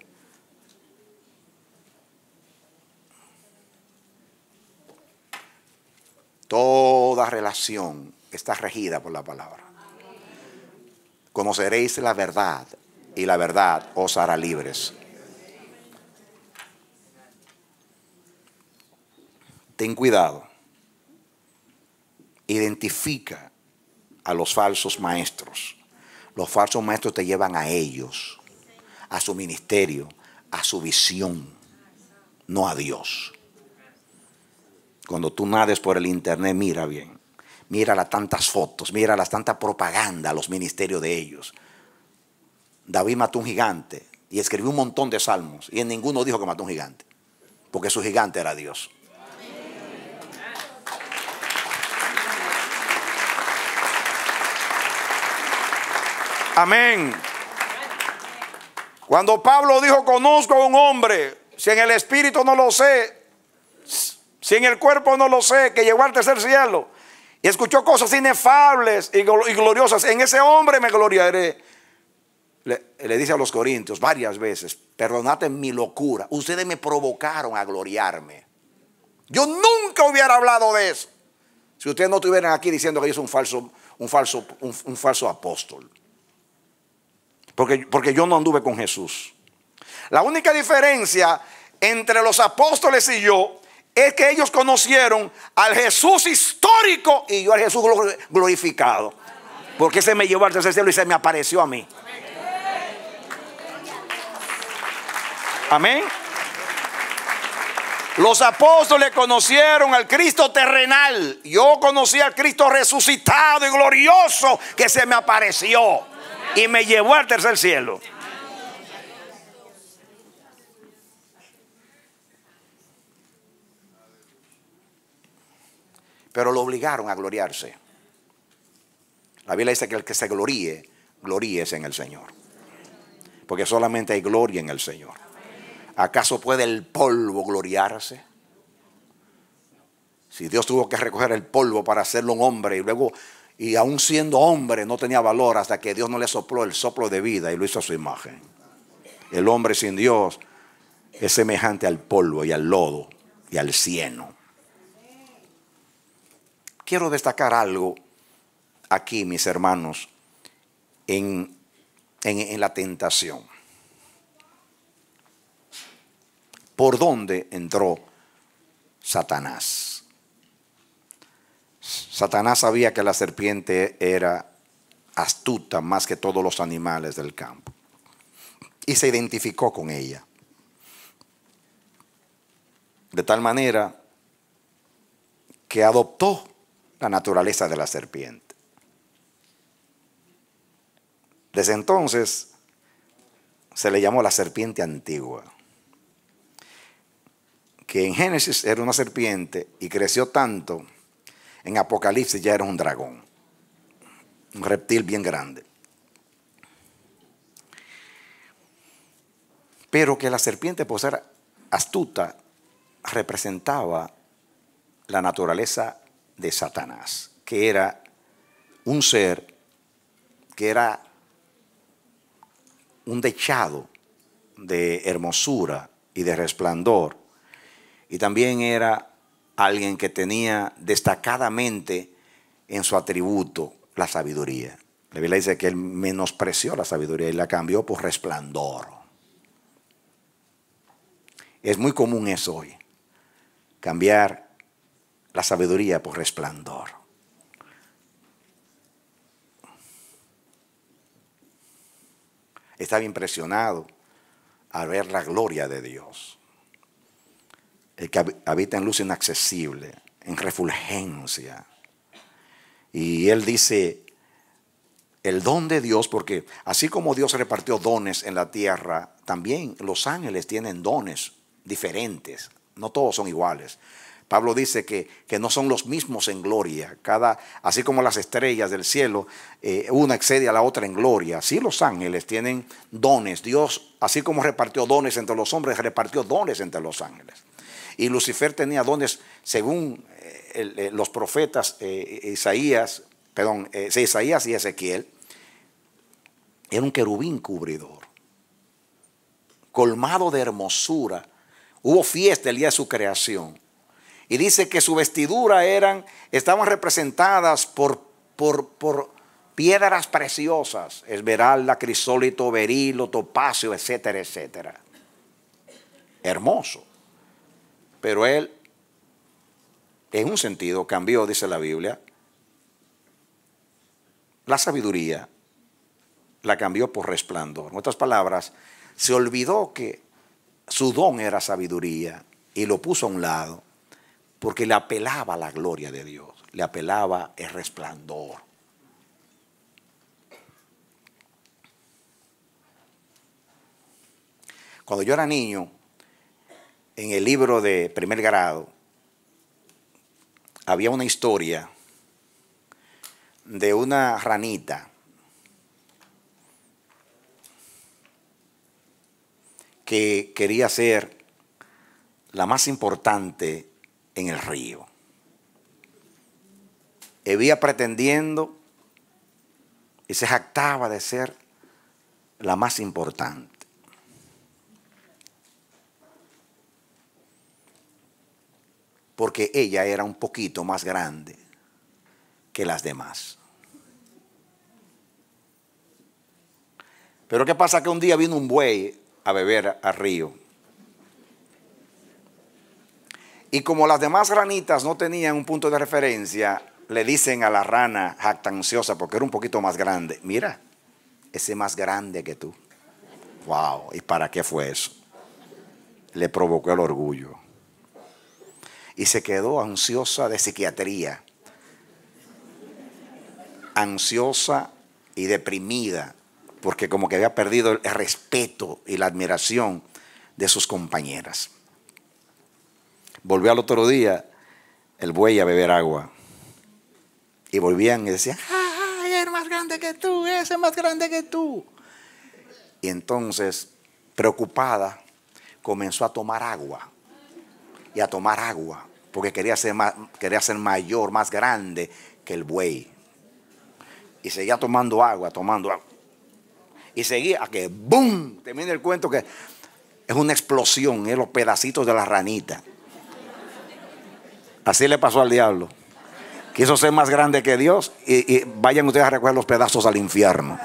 Toda relación está regida por la palabra. Conoceréis la verdad y la verdad os hará libres. Ten cuidado. Identifica a los falsos maestros. Los falsos maestros te llevan a ellos, a su ministerio, a su visión, no a Dios. Cuando tú nades por el internet, mira bien. Mira las tantas fotos, mira las tantas propaganda, los ministerios de ellos. David mató un gigante y escribió un montón de salmos y en ninguno dijo que mató un gigante, porque su gigante era Dios. Amén. Cuando Pablo dijo, conozco a un hombre, si en el espíritu no lo sé, si en el cuerpo no lo sé, que llegó al tercer cielo y escuchó cosas inefables y gloriosas, en ese hombre me gloriaré. Le dice a los corintios varias veces, perdonad mi locura, ustedes me provocaron a gloriarme. Yo nunca hubiera hablado de eso si ustedes no estuvieran aquí diciendo que yo soy un falso apóstol. Porque yo no anduve con Jesús. La única diferencia entre los apóstoles y yo es que ellos conocieron al Jesús histórico y yo al Jesús glorificado. Porque ese me llevó al tercer cielo y se me apareció a mí. Amén. Los apóstoles conocieron al Cristo terrenal. Yo conocí al Cristo resucitado y glorioso que se me apareció y me llevó al tercer cielo. Pero lo obligaron a gloriarse. La Biblia dice que el que se gloríe, gloríese en el Señor. Porque solamente hay gloria en el Señor. ¿Acaso puede el polvo gloriarse? Si Dios tuvo que recoger el polvo para hacerlo un hombre, y luego, y aún siendo hombre, no tenía valor hasta que Dios no le sopló el soplo de vida y lo hizo a su imagen. El hombre sin Dios es semejante al polvo y al lodo y al cieno. Quiero destacar algo aquí, mis hermanos, en la tentación. ¿Por dónde entró Satanás? Satanás sabía que la serpiente era astuta más que todos los animales del campo y se identificó con ella. De tal manera que adoptó la naturaleza de la serpiente. Desde entonces se le llamó la serpiente antigua, que en Génesis era una serpiente y creció tanto, en Apocalipsis ya era un dragón, un reptil bien grande. Pero que la serpiente, por ser astuta, representaba la naturaleza de Satanás, que era un ser que era un dechado de hermosura y de resplandor, y también era alguien que tenía destacadamente en su atributo la sabiduría. La Biblia dice que él menospreció la sabiduría y la cambió por resplandor. Es muy común eso hoy, cambiar la sabiduría por resplandor. Estaba impresionado al ver la gloria de Dios. El que habita en luz inaccesible, en refulgencia. Y él dice, el don de Dios, porque así como Dios repartió dones en la tierra, también los ángeles tienen dones diferentes. No todos son iguales. Pablo dice que no son los mismos en gloria. Así como las estrellas del cielo, una excede a la otra en gloria. Así los ángeles tienen dones. Dios, así como repartió dones entre los hombres, repartió dones entre los ángeles. Y Lucifer tenía dones según los profetas Isaías y Ezequiel. Era un querubín cubridor, colmado de hermosura. Hubo fiesta el día de su creación. Y dice que su vestidura estaban representadas por piedras preciosas, esmeralda, crisólito, berilo, topacio, etcétera, etcétera. Hermoso. Pero él, en un sentido, cambió, dice la Biblia, la sabiduría, la cambió por resplandor. En otras palabras, se olvidó que su don era sabiduría y lo puso a un lado porque le apelaba la gloria de Dios, le apelaba el resplandor. Cuando yo era niño, en el libro de primer grado, había una historia de una ranita que quería ser la más importante en el río. Vivía pretendiendo y se jactaba de ser la más importante. Porque ella era un poquito más grande que las demás. Pero ¿qué pasa? Que un día vino un buey a beber al río. Y como las demás ranitas no tenían un punto de referencia, le dicen a la rana jactanciosa, porque era un poquito más grande, mira, ese es más grande que tú. Wow, ¿y para qué fue eso? Le provocó el orgullo. y se quedó ansiosa de psiquiatría. Ansiosa y deprimida, porque como que había perdido el respeto y la admiración de sus compañeras. Volvió al otro día el buey a beber agua. Y volvían y decían, ¡ay, es más grande que tú! ¡Ese es más grande que tú! Y entonces, preocupada, comenzó a tomar agua. Y a tomar agua, porque quería ser mayor, más grande que el buey. Y seguía tomando agua, tomando agua. Y seguía a que ¡bum! Termina el cuento que es una explosión, los pedacitos de la ranita. Así le pasó al diablo. Quiso ser más grande que Dios y vayan ustedes a recoger los pedazos al infierno.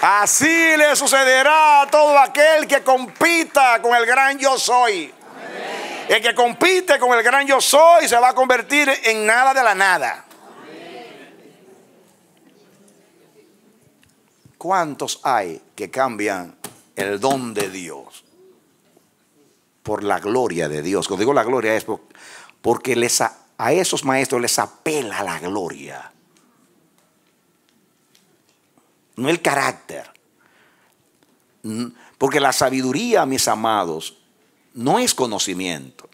Así le sucederá a todo aquel que compita con el gran yo soy. Amén. El que compite con el gran yo soy se va a convertir en nada de la nada. Amén. ¿Cuántos hay que cambian el don de Dios por la gloria de Dios? Cuando digo la gloria es porque a esos maestros les apela la gloria, no el carácter. Porque la sabiduría, mis amados, no es conocimiento.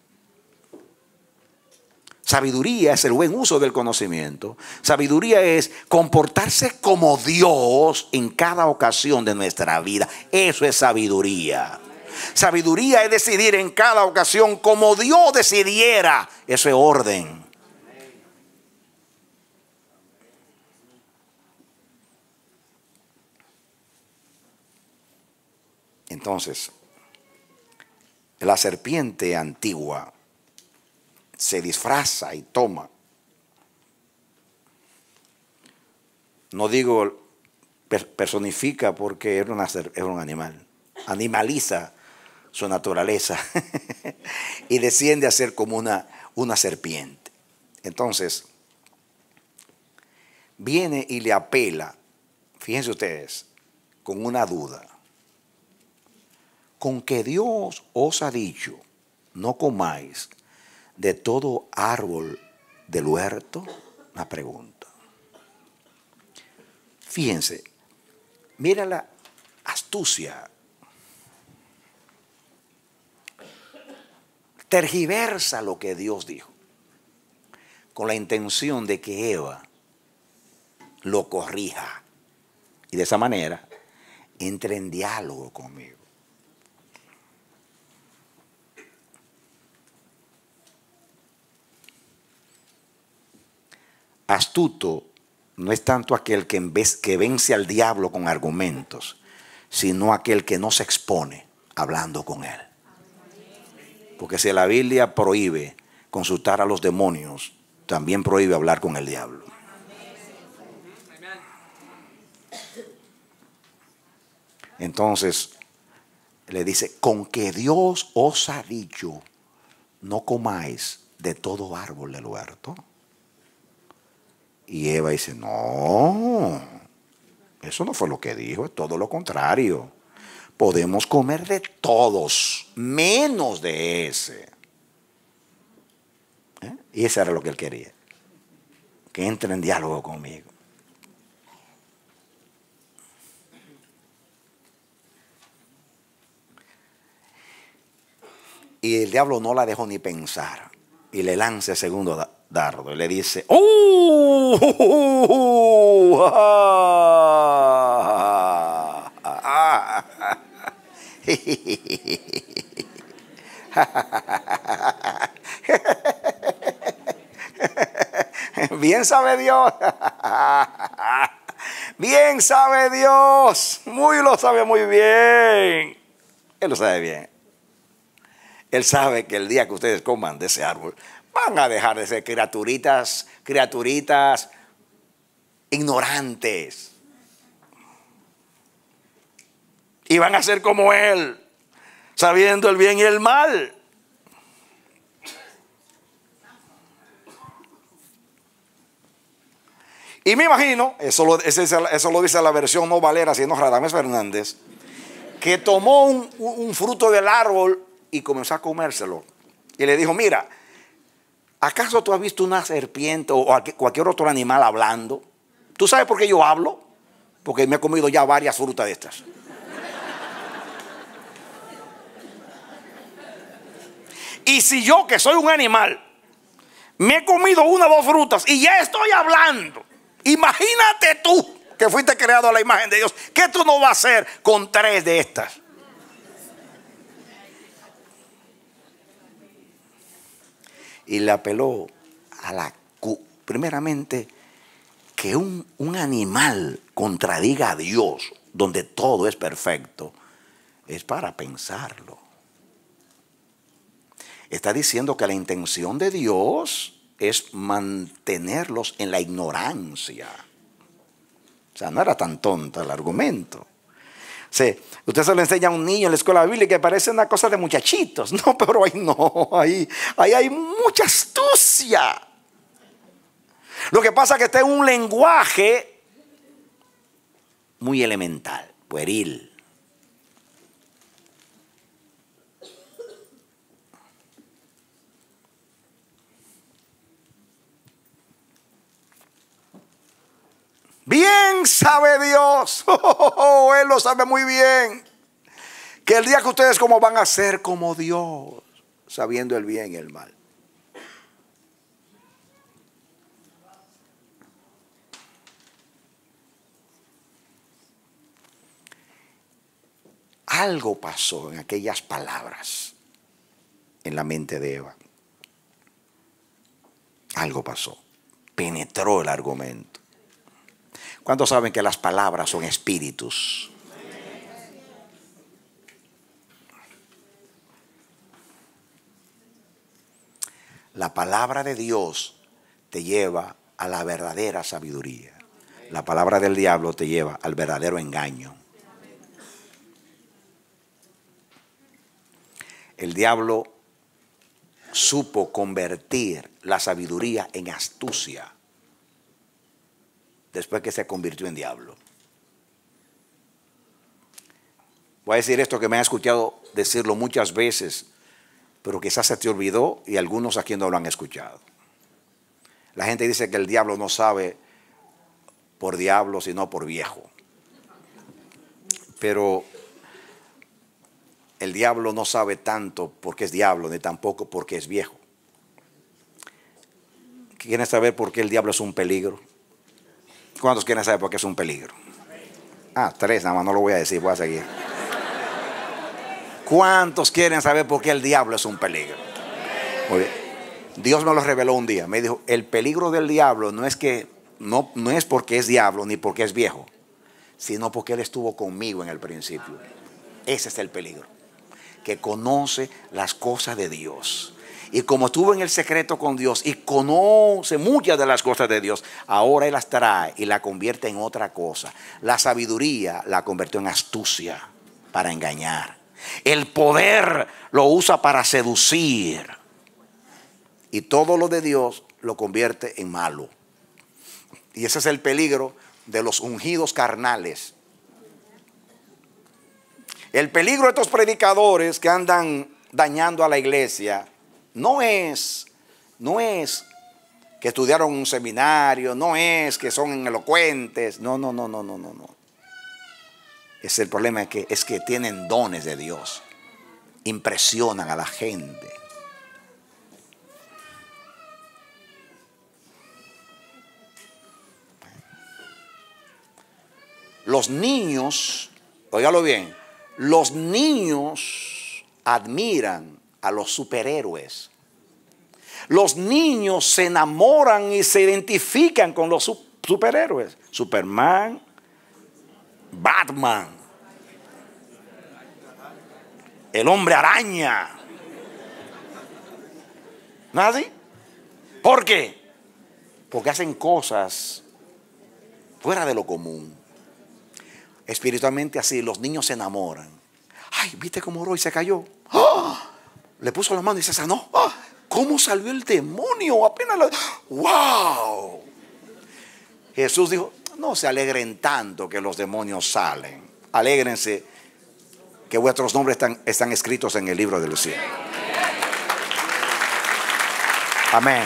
Sabiduría es el buen uso del conocimiento. Sabiduría es comportarse como Dios en cada ocasión de nuestra vida. Eso es sabiduría. Sabiduría es decidir en cada ocasión como Dios decidiera. Eso es orden. Entonces, la serpiente antigua se disfraza y toma. No digo personifica porque era un animal. Animaliza su naturaleza y desciende a ser como una serpiente. Entonces, viene y le apela, fíjense ustedes, con una duda. Con que Dios os ha dicho, no comáis de todo árbol del huerto, una pregunta. Fíjense, mira la astucia. Tergiversa lo que Dios dijo, con la intención de que Eva lo corrija. Y de esa manera, entre en diálogo conmigo. Astuto no es tanto aquel que vence al diablo con argumentos, sino aquel que no se expone hablando con él. Porque si la Biblia prohíbe consultar a los demonios, también prohíbe hablar con el diablo. Entonces le dice, con que Dios os ha dicho, no comáis de todo árbol del huerto. Y Eva dice, no, eso no fue lo que dijo, es todo lo contrario. Podemos comer de todos, menos de ese. Y eso era lo que él quería, que entre en diálogo conmigo. Y el diablo no la dejó ni pensar y le lanza el segundo dardo y le dice, bien sabe Dios, bien sabe Dios, lo sabe muy bien, Él lo sabe bien. Él sabe que el día que ustedes coman de ese árbol, van a dejar de ser criaturitas ignorantes. Y van a ser como Él, sabiendo el bien y el mal. Y me imagino, eso lo dice la versión no Valera, sino Radamés Fernández, que tomó un fruto del árbol y comenzó a comérselo. Y le dijo, mira, ¿acaso tú has visto una serpiente o cualquier otro animal hablando? ¿Tú sabes por qué yo hablo? Porque me he comido ya varias frutas de estas. Y si yo, que soy un animal, me he comido una o dos frutas y ya estoy hablando, imagínate tú que fuiste creado a la imagen de Dios, ¿qué tú no vas a hacer con 3 de estas? Y le apeló a la primeramente que un animal contradiga a Dios, donde todo es perfecto, es para pensarlo. Está diciendo que la intención de Dios es mantenerlos en la ignorancia. O sea, no era tan tonto el argumento. Sí, usted se lo enseña a un niño en la escuela bíblica que parece una cosa de muchachitos. No, pero ahí no, ahí hay mucha astucia. Lo que pasa es que está en un lenguaje muy elemental, pueril. Bien sabe Dios, Él lo sabe muy bien, que el día que ustedes como van a ser como Dios, sabiendo el bien y el mal. Algo pasó en aquellas palabras en la mente de Eva. Algo pasó, penetró el argumento. ¿Cuántos saben que las palabras son espíritus? La palabra de Dios te lleva a la verdadera sabiduría. La palabra del diablo te lleva al verdadero engaño. El diablo supo convertir la sabiduría en astucia después que se convirtió en diablo. Voy a decir esto que me han escuchado decirlo muchas veces, pero quizás se te olvidó y algunos aquí no lo han escuchado. La gente dice que el diablo no sabe por diablo, sino por viejo. Pero el diablo no sabe tanto porque es diablo, ni tampoco porque es viejo. ¿Quieren saber por qué el diablo es un peligro? ¿Cuántos quieren saber por qué es un peligro? 3, nada más, no lo voy a decir, voy a seguir. ¿Cuántos quieren saber por qué el diablo es un peligro? Muy bien. Dios me lo reveló un día. Me dijo, el peligro del diablo no es porque es diablo ni porque es viejo, sino porque él estuvo conmigo en el principio. Ese es el peligro. Que conoce las cosas de Dios. Y como estuvo en el secreto con Dios y conoce muchas de las cosas de Dios, ahora Él las trae y la convierte en otra cosa. La sabiduría la convirtió en astucia para engañar. El poder lo usa para seducir. Y todo lo de Dios lo convierte en malo. Y ese es el peligro de los ungidos carnales. El peligro de estos predicadores que andan dañando a la iglesia no es que estudiaron un seminario, no es que son elocuentes, no. El problema es que tienen dones de Dios, impresionan a la gente. Los niños, óigalo bien, los niños admiran a los superhéroes. Los niños se enamoran y se identifican con los superhéroes. Superman, Batman, el hombre araña. ¿No es así? ¿Por qué? Porque hacen cosas fuera de lo común. Espiritualmente así, los niños se enamoran. Ay, ¿viste cómo Roy se cayó? ¡Oh! Le puso la mano y se sanó. ¡Oh! ¿Cómo salió el demonio? Apenas ¡wow! Jesús dijo, no se alegren tanto que los demonios salen. Alégrense que vuestros nombres están escritos en el libro del cielo. Amén.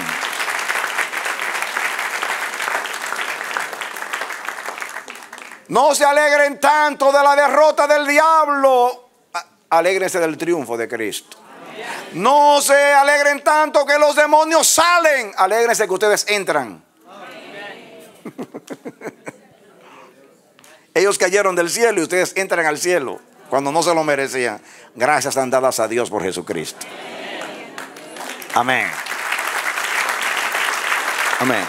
No se alegren tanto de la derrota del diablo. Alégrense del triunfo de Cristo. No se alegren tanto que los demonios salen. Alégrense que ustedes entran. Ellos cayeron del cielo y ustedes entran al cielo cuando no se lo merecían. Gracias dan dadas a Dios por Jesucristo. Amén. Amén.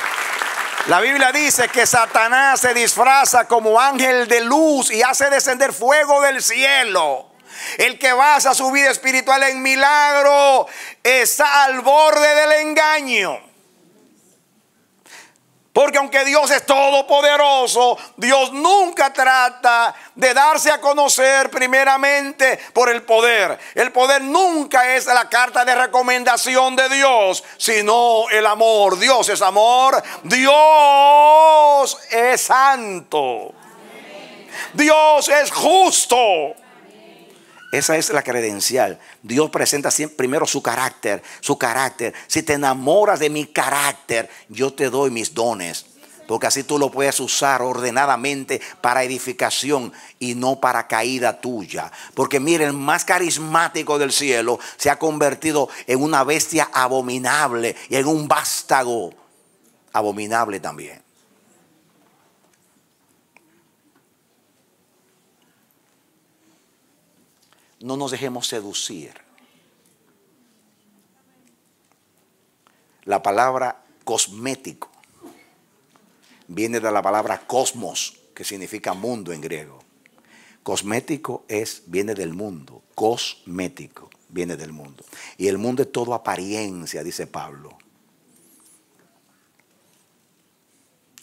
La Biblia dice que Satanás se disfraza como ángel de luz y hace descender fuego del cielo. El que basa su vida espiritual en milagro está al borde del engaño. Porque aunque Dios es todopoderoso, Dios nunca trata de darse a conocer primeramente por el poder. El poder nunca es la carta de recomendación de Dios, sino el amor. Dios es amor. Dios es santo. Dios es justo. Esa es la credencial. Dios presenta siempre primero su carácter, su carácter. Si te enamoras de mi carácter, yo te doy mis dones. Porque así tú lo puedes usar ordenadamente para edificación y no para caída tuya. Porque mire, el más carismático del cielo se ha convertido en una bestia abominable y en un vástago abominable también. No nos dejemos seducir. La palabra cosmético viene de la palabra cosmos, que significa mundo en griego. Cosmético viene del mundo. Cosmético viene del mundo. Y el mundo es todo apariencia, dice Pablo.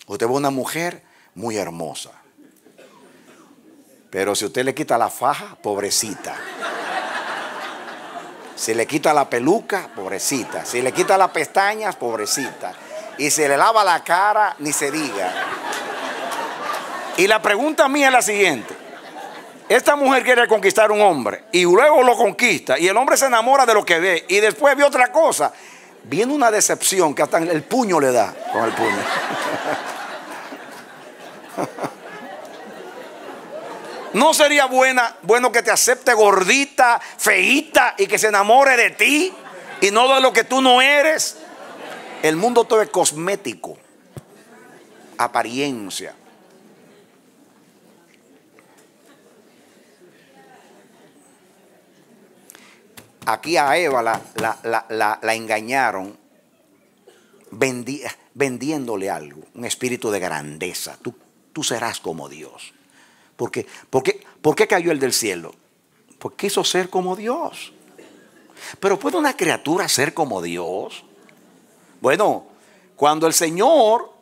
Usted ve una mujer muy hermosa. Pero si usted le quita la faja, pobrecita. Si le quita la peluca, pobrecita. Si le quita las pestañas, pobrecita. Y si le lava la cara, ni se diga. Y la pregunta mía es la siguiente. Esta mujer quiere conquistar a un hombre y luego lo conquista y el hombre se enamora de lo que ve y después ve otra cosa. Viene una decepción que hasta el puño le da con el puño. ¿No sería bueno que te acepte gordita, feíta y que se enamore de ti y no de lo que tú no eres? El mundo todo es cosmético, apariencia. Aquí a Eva la engañaron vendiéndole algo, un espíritu de grandeza. Tú serás como Dios. ¿Por qué cayó el del cielo? Porque quiso ser como Dios. Pero ¿puede una criatura ser como Dios? Bueno, cuando el Señor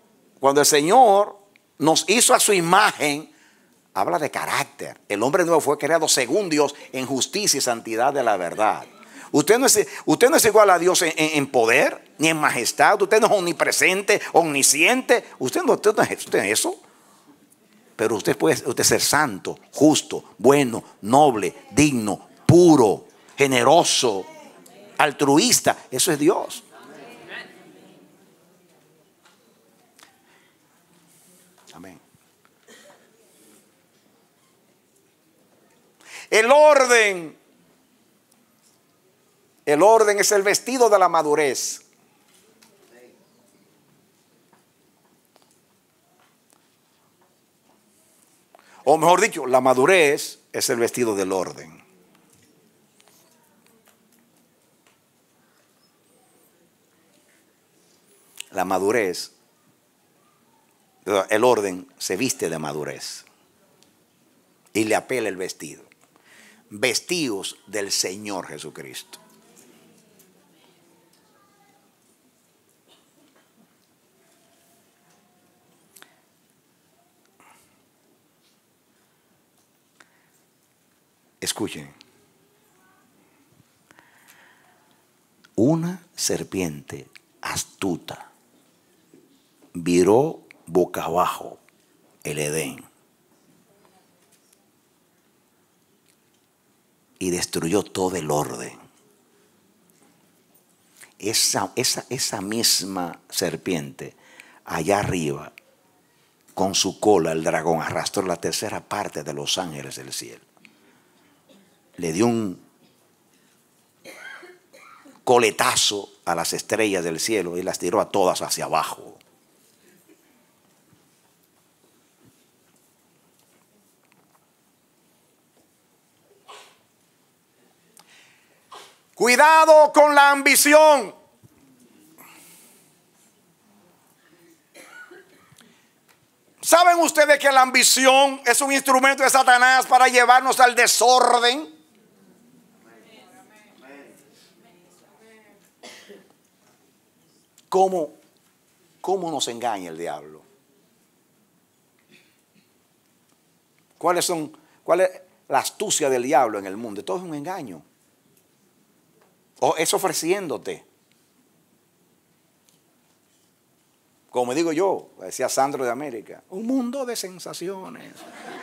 nos hizo a su imagen, habla de carácter. El hombre nuevo fue creado según Dios en justicia y santidad de la verdad. Usted no es igual a Dios en poder ni en majestad. Usted no es omnipresente, omnisciente. Usted no es eso. Pero usted puede ser santo, justo, bueno, noble, digno, puro, generoso, altruista. Eso es Dios. Amén. El orden es el vestido de la madurez. O mejor dicho, la madurez es el vestido del orden. La madurez, el orden se viste de madurez. Y le apela el vestido. Vestidos del Señor Jesucristo. Escuchen. Una serpiente astuta viró boca abajo el Edén. y destruyó todo el orden. Esa misma serpiente allá arriba, con su cola, el dragón arrastró la tercera parte de los ángeles del cielo. Le dio un coletazo a las estrellas del cielo y las tiró a todas hacia abajo. Cuidado con la ambición. ¿Saben ustedes que la ambición es un instrumento de Satanás para llevarnos al desorden? ¿Cómo nos engaña el diablo? ¿Cuál es la astucia del diablo en el mundo? Todo es un engaño. O es ofreciéndote. Como digo yo, decía Sandro de América, un mundo de sensaciones,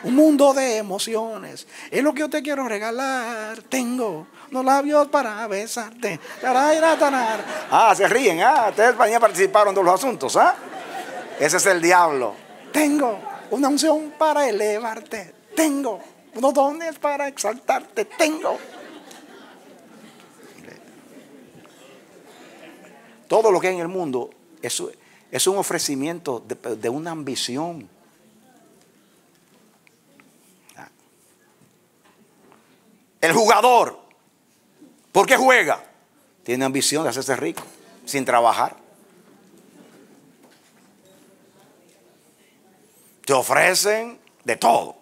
un mundo de emociones. Es lo que yo te quiero regalar. Tengo los labios para besarte. Se ríen. Ustedes participaron de los asuntos. Ese es el diablo. Tengo una unción para elevarte. Tengo unos dones para exaltarte. Tengo. Todo lo que hay en el mundo es un ofrecimiento de una ambición. El jugador, ¿por qué juega? Tiene ambición de hacerse rico sin trabajar. Te ofrecen de todo.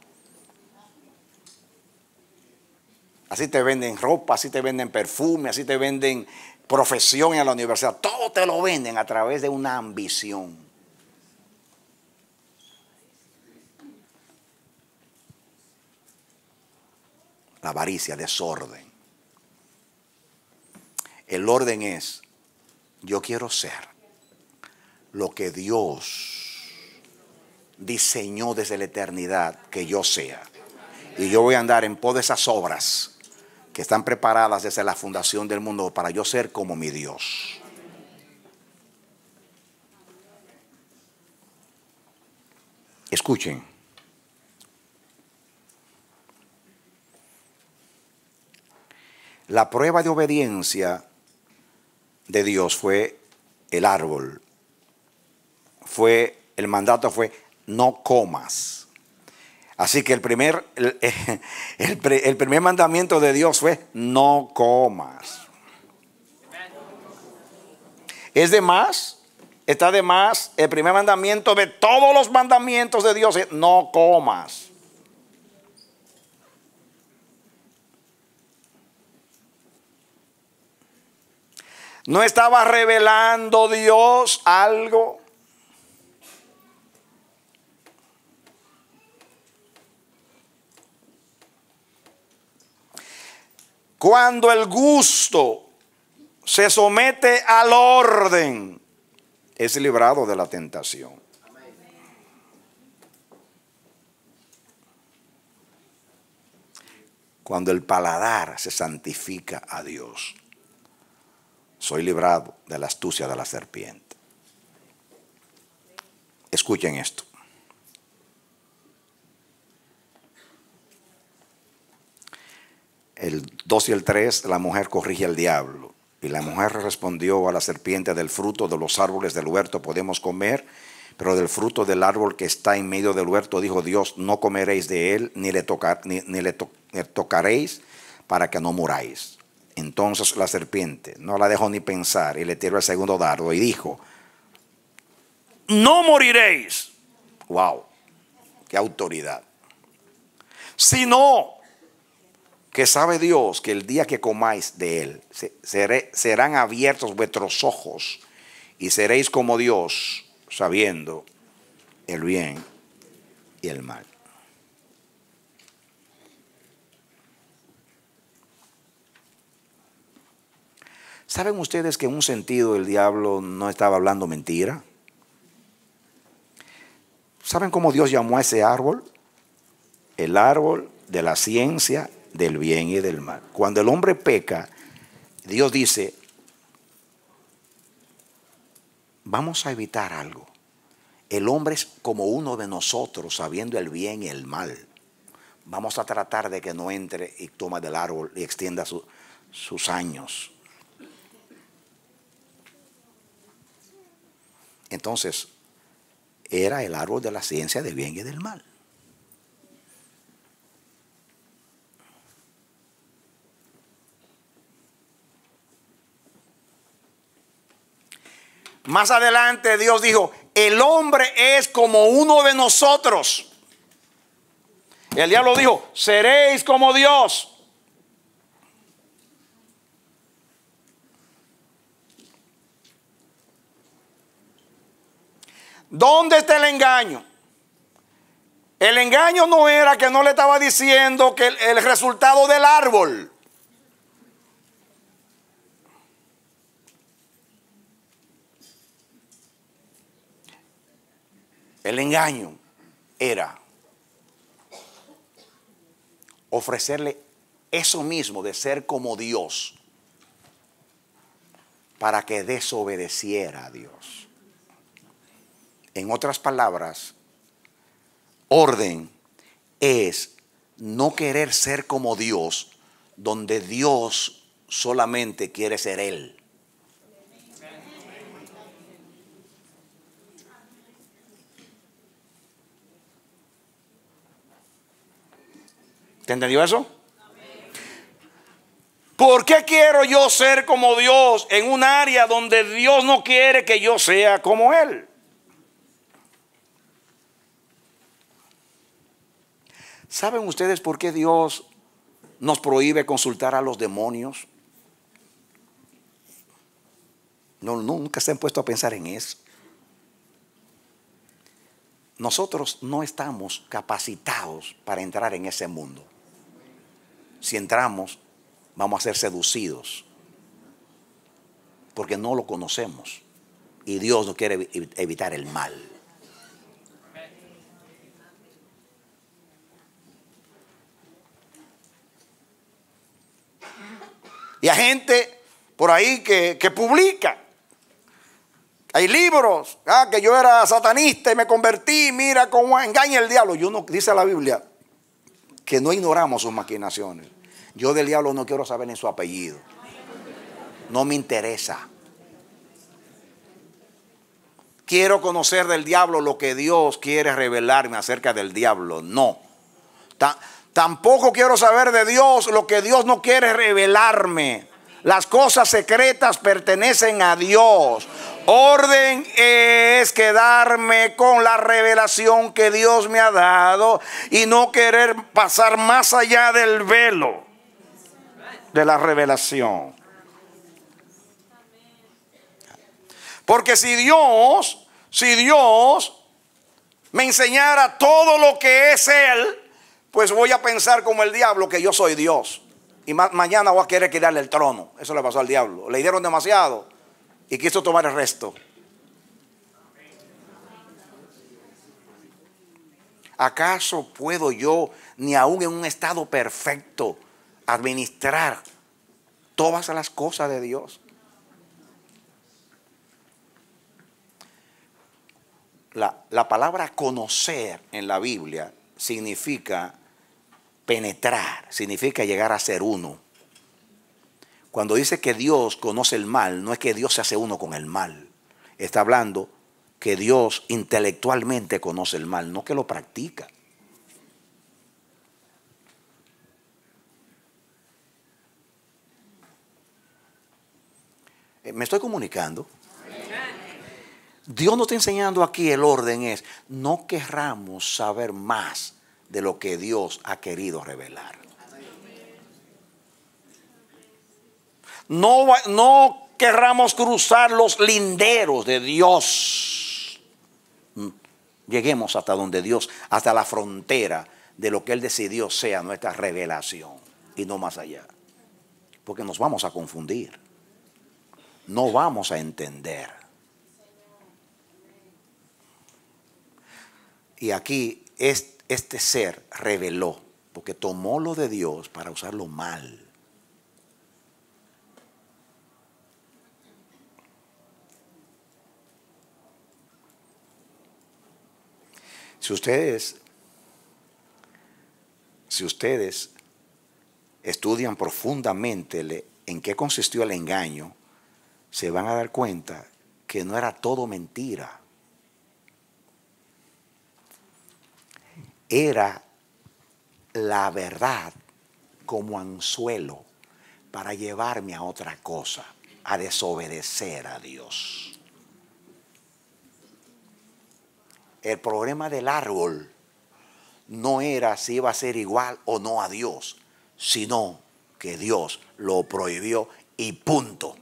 Así te venden ropa, así te venden perfume, así te venden profesión en la universidad. Todo te lo venden a través de una ambición. La avaricia, desorden. El orden es, yo quiero ser lo que Dios diseñó desde la eternidad que yo sea. Y yo voy a andar en pos de esas obras que están preparadas desde la fundación del mundo para yo ser como mi Dios. Escuchen. La prueba de obediencia de Dios fue el árbol. El mandato fue no comas. Así que el primer mandamiento de Dios fue no comas. Es de más, está de más. El primer mandamiento de todos los mandamientos de Dios es no comas. ¿No estaba revelando Dios algo? Cuando el gusto se somete al orden, es librado de la tentación. Cuando el paladar se santifica a Dios, soy librado de la astucia de la serpiente. Escuchen esto. El 2 y el 3, la mujer corrige al diablo. Y la mujer respondió a la serpiente: del fruto de los árboles del huerto podemos comer, pero del fruto del árbol que está en medio del huerto, dijo Dios, no comeréis de él, ni le tocaréis, para que no muráis. Entonces la serpiente no la dejó ni pensar y le tiró el segundo dardo y dijo: no moriréis. Wow, qué autoridad. Sino que sabe Dios que el día que comáis de él, serán abiertos vuestros ojos y seréis como Dios, sabiendo el bien y el mal. ¿Saben ustedes que en un sentido el diablo no estaba hablando mentira? ¿Saben cómo Dios llamó a ese árbol? El árbol de la ciencia del bien y del mal. Cuando el hombre peca, Dios dice, vamos a evitar algo. El hombre es como uno de nosotros, sabiendo el bien y el mal. Vamos a tratar de que no entre y tome del árbol y extienda sus años. Entonces, era el árbol de la ciencia del bien y del mal. Más adelante Dios dijo, el hombre es como uno de nosotros. El diablo dijo, seréis como Dios. ¿Dónde está el engaño? El engaño no era que no le estaba diciendo que el resultado del árbol. El engaño era ofrecerle eso mismo de ser como Dios para que desobedeciera a Dios. En otras palabras, orden es no querer ser como Dios, donde Dios solamente quiere ser Él. ¿Te entendió eso? ¿Por qué quiero yo ser como Dios en un área donde Dios no quiere que yo sea como Él? ¿Saben ustedes por qué Dios nos prohíbe consultar a los demonios? No, nunca se han puesto a pensar en eso. Nosotros no estamos capacitados para entrar en ese mundo. Si entramos, vamos a ser seducidos, porque no lo conocemos y Dios no quiere evitar el mal. Y hay gente por ahí que publica. Hay libros, que yo era satanista y me convertí, mira cómo engaña el diablo. Yo no, dice la Biblia que no ignoramos sus maquinaciones. Yo del diablo no quiero saber ni su apellido. No me interesa. Quiero conocer del diablo lo que Dios quiere revelarme acerca del diablo. No. Tampoco quiero saber de Dios lo que Dios no quiere revelarme. Las cosas secretas pertenecen a Dios. Orden es quedarme con la revelación que Dios me ha dado y no querer pasar más allá del velo de la revelación. Porque si Dios me enseñara todo lo que es Él, pues voy a pensar como el diablo que yo soy Dios. Y mañana voy a querer quitarle el trono. Eso le pasó al diablo. Le dieron demasiado y quiso tomar el resto. ¿Acaso puedo yo, ni aún en un estado perfecto, administrar todas las cosas de Dios? La palabra conocer en la Biblia significa penetrar, significa llegar a ser uno. Cuando dice que Dios conoce el mal, no es que Dios se hace uno con el mal. Está hablando que Dios intelectualmente conoce el mal, no que lo practica. ¿Me estoy comunicando? Dios nos está enseñando aquí, el orden es, no querramos saber más de lo que Dios ha querido revelar. No querramos cruzar los linderos de Dios. Lleguemos hasta donde Dios, hasta la frontera de lo que Él decidió sea nuestra revelación y no más allá. Porque nos vamos a confundir. No vamos a entender. Y aquí este ser reveló porque tomó lo de Dios para usarlo mal. Si ustedes estudian profundamente en qué consistió el engaño, se van a dar cuenta que no era todo mentira. Era la verdad como anzuelo para llevarme a otra cosa, a desobedecer a Dios. El problema del árbol no era si iba a ser igual o no a Dios, sino que Dios lo prohibió y punto.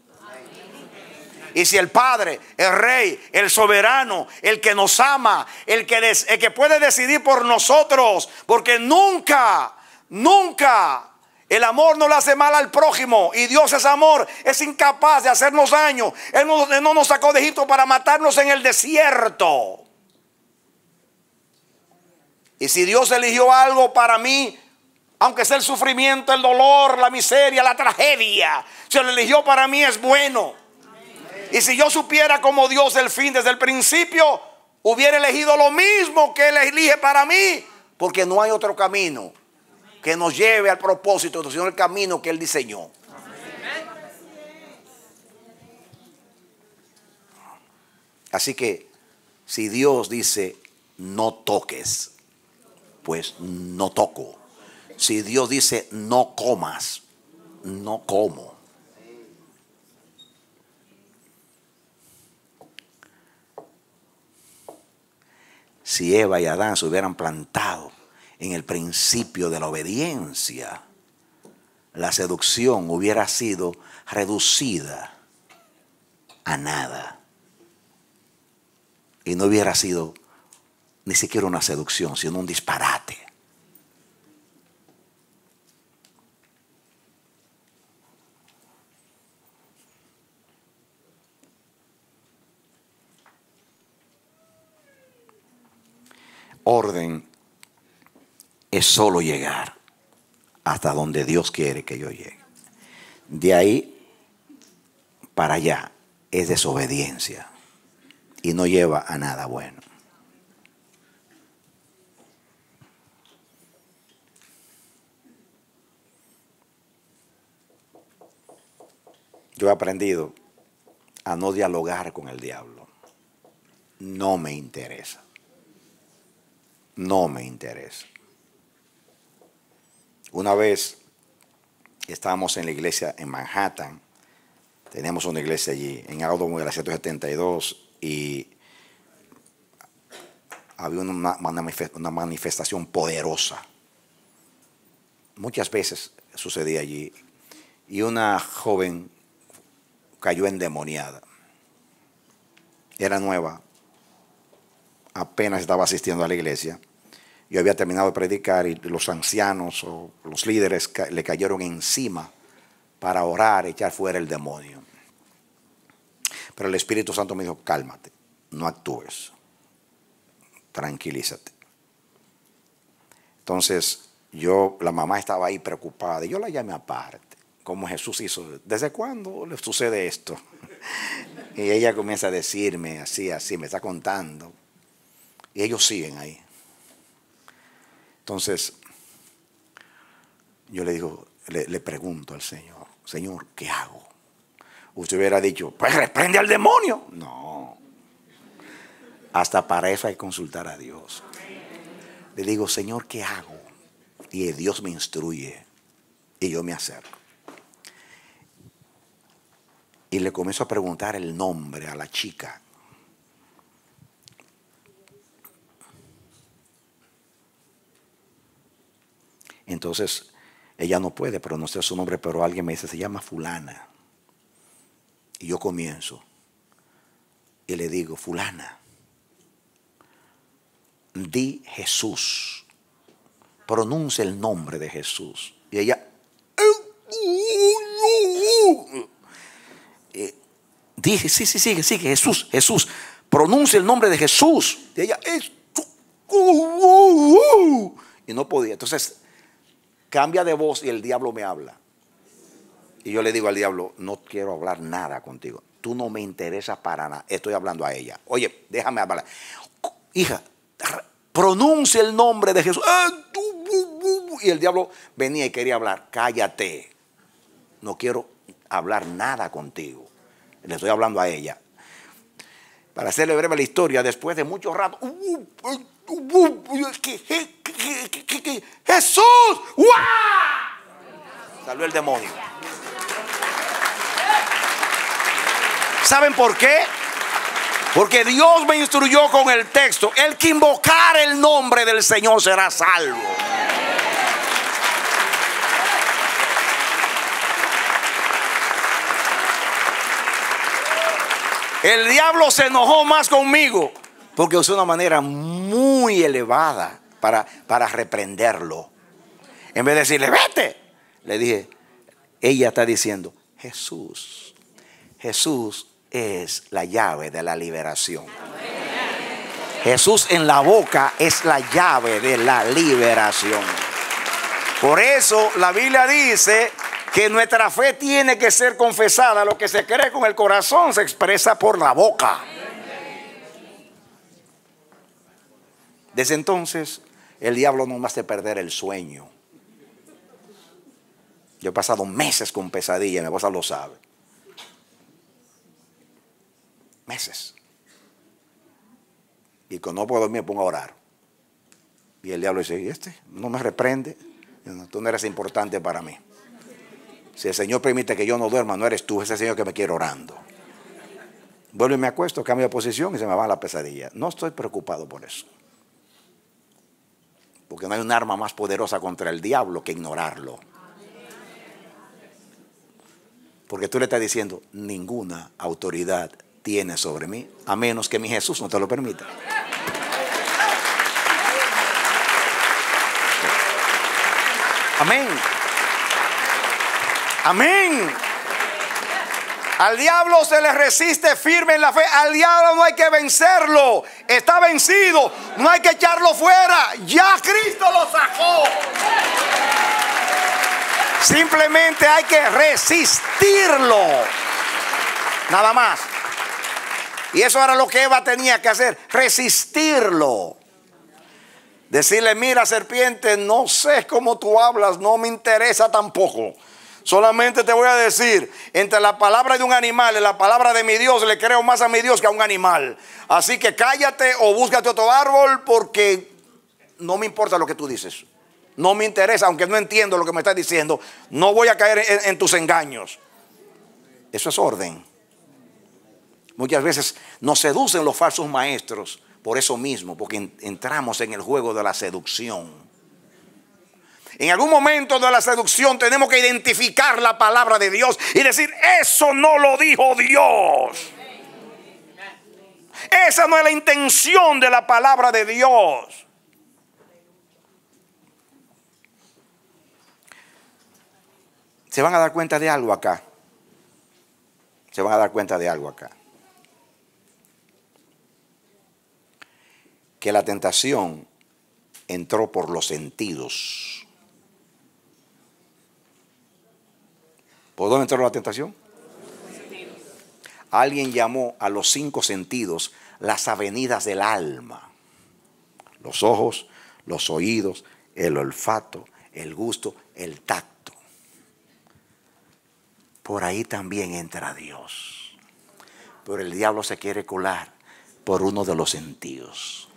Y si el Padre, el Rey, el soberano, el que nos ama, el que puede decidir por nosotros, porque nunca el amor no le hace mal al prójimo, y Dios es amor, es incapaz de hacernos daño. Él no nos sacó de Egipto para matarnos en el desierto. Y si Dios eligió algo para mí, aunque sea el sufrimiento, el dolor, la miseria, la tragedia, si lo eligió para mí es bueno. Y si yo supiera como Dios el fin desde el principio, hubiera elegido lo mismo que Él elige para mí, porque no hay otro camino que nos lleve al propósito, sino el camino que Él diseñó. Así que si Dios dice no toques, pues no toco. Si Dios dice no comas, no como. Si Eva y Adán se hubieran plantado en el principio de la obediencia, la seducción hubiera sido reducida a nada. Y no hubiera sido ni siquiera una seducción, sino un disparate. Orden es solo llegar hasta donde Dios quiere que yo llegue. De ahí para allá es desobediencia y no lleva a nada bueno. Yo he aprendido a no dialogar con el diablo. No me interesa. No me interesa. Una vez estábamos en la iglesia en Manhattan. Tenemos una iglesia allí, en Audubon de la 172, y había una manifestación poderosa. Muchas veces sucedía allí. Y una joven cayó endemoniada. Era nueva. Apenas estaba asistiendo a la iglesia. Yo había terminado de predicar y los ancianos o los líderes le cayeron encima para orar, echar fuera el demonio. Pero el Espíritu Santo me dijo, cálmate, no actúes, tranquilízate. Entonces la mamá estaba ahí preocupada y yo la llamé aparte, como Jesús hizo. ¿Desde cuándo le sucede esto? Y ella comienza a decirme así, me está contando. Y ellos siguen ahí. Entonces, yo le digo, le pregunto al Señor, Señor, ¿qué hago? Usted hubiera dicho, pues reprende al demonio. No. Hasta para eso hay que consultar a Dios. Le digo, Señor, ¿qué hago? Y Dios me instruye. Y yo me acerco. Y le comienzo a preguntar el nombre a la chica. Entonces, ella no puede pronunciar su nombre, pero alguien me dice, se llama fulana. Y yo comienzo. Y le digo, fulana, di Jesús. Pronuncia el nombre de Jesús. Y ella, dije, sí, sigue, Jesús. Pronuncia el nombre de Jesús. Y ella, y no podía. Entonces, cambia de voz y el diablo me habla. Y yo le digo al diablo, no quiero hablar nada contigo. Tú no me interesas para nada. Estoy hablando a ella. Oye, déjame hablar. Hija, pronuncia el nombre de Jesús. Y el diablo venía y quería hablar. Cállate. No quiero hablar nada contigo. Le estoy hablando a ella. Para hacerle breve la historia, después de mucho rato, Jesús, ¡guau! Salió el demonio. ¿Saben por qué? Porque Dios me instruyó con el texto: el que invocar el nombre del Señor será salvo. El diablo se enojó más conmigo porque usé una manera muy elevada para reprenderlo. En vez de decirle, vete, le dije, ella está diciendo, Jesús es la llave de la liberación. Jesús en la boca es la llave de la liberación. Por eso la Biblia dice que nuestra fe tiene que ser confesada. Lo que se cree con el corazón se expresa por la boca. Desde entonces, el diablo no me hace perder el sueño. Yo he pasado meses con pesadillas, mi esposa lo sabe. Meses. Y cuando no puedo dormir me pongo a orar. Y el diablo dice, ¿y este? No me reprende. Tú no eres importante para mí. Si el Señor permite que yo no duerma, no eres tú, es el Señor que me quiere orando. Vuelvo y me acuesto, cambio de posición y se me va la pesadilla. No estoy preocupado por eso. Porque no hay un arma más poderosa contra el diablo que ignorarlo. Porque tú le estás diciendo, ninguna autoridad tiene sobre mí, a menos que mi Jesús no te lo permita. Amén. Amén. Al diablo se le resiste firme en la fe. Al diablo no hay que vencerlo. Está vencido. No hay que echarlo fuera. Ya Cristo lo sacó. Simplemente hay que resistirlo. Nada más. Y eso era lo que Eva tenía que hacer. Resistirlo. Decirle, mira, serpiente, no sé cómo tú hablas. No me interesa tampoco. Solamente te voy a decir, entre la palabra de un animal y la palabra de mi Dios, le creo más a mi Dios que a un animal. Así que cállate o búscate otro árbol, porque no me importa lo que tú dices. No me interesa, aunque no entiendo lo que me estás diciendo. No voy a caer en tus engaños. Eso es orden. Muchas veces nos seducen los falsos maestros por eso mismo, porque entramos en el juego de la seducción. En algún momento de la seducción tenemos que identificar la palabra de Dios y decir, eso no lo dijo Dios. Esa no es la intención de la palabra de Dios. Se van a dar cuenta de algo acá. Se van a dar cuenta de algo acá. Que la tentación entró por los sentidos. ¿Por dónde entró la tentación? Alguien llamó a los 5 sentidos las avenidas del alma. Los ojos, los oídos, el olfato, el gusto, el tacto. Por ahí también entra Dios. Pero el diablo se quiere colar por uno de los sentidos.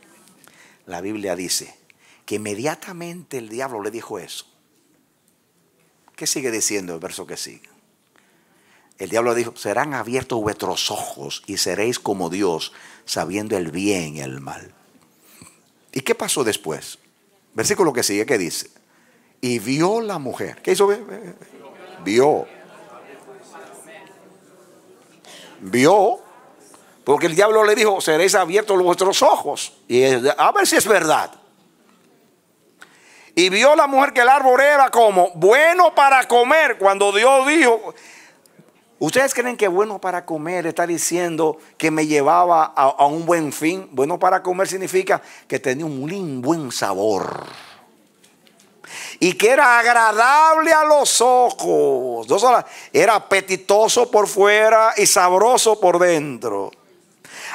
La Biblia dice que inmediatamente el diablo le dijo eso. ¿Qué sigue diciendo el verso que sigue? El diablo dijo, serán abiertos vuestros ojos y seréis como Dios, sabiendo el bien y el mal. ¿Y qué pasó después? Versículo que sigue, ¿qué dice? Y vio la mujer. ¿Qué hizo? Vio. Vio. Porque el diablo le dijo, seréis abiertos vuestros ojos. Y a ver si es verdad. Y vio la mujer que el árbol era como bueno para comer. Cuando Dios dijo, ¿ustedes creen que bueno para comer está diciendo que me llevaba a un buen fin? Bueno para comer significa que tenía un buen sabor. y que era agradable a los ojos. Era apetitoso por fuera y sabroso por dentro.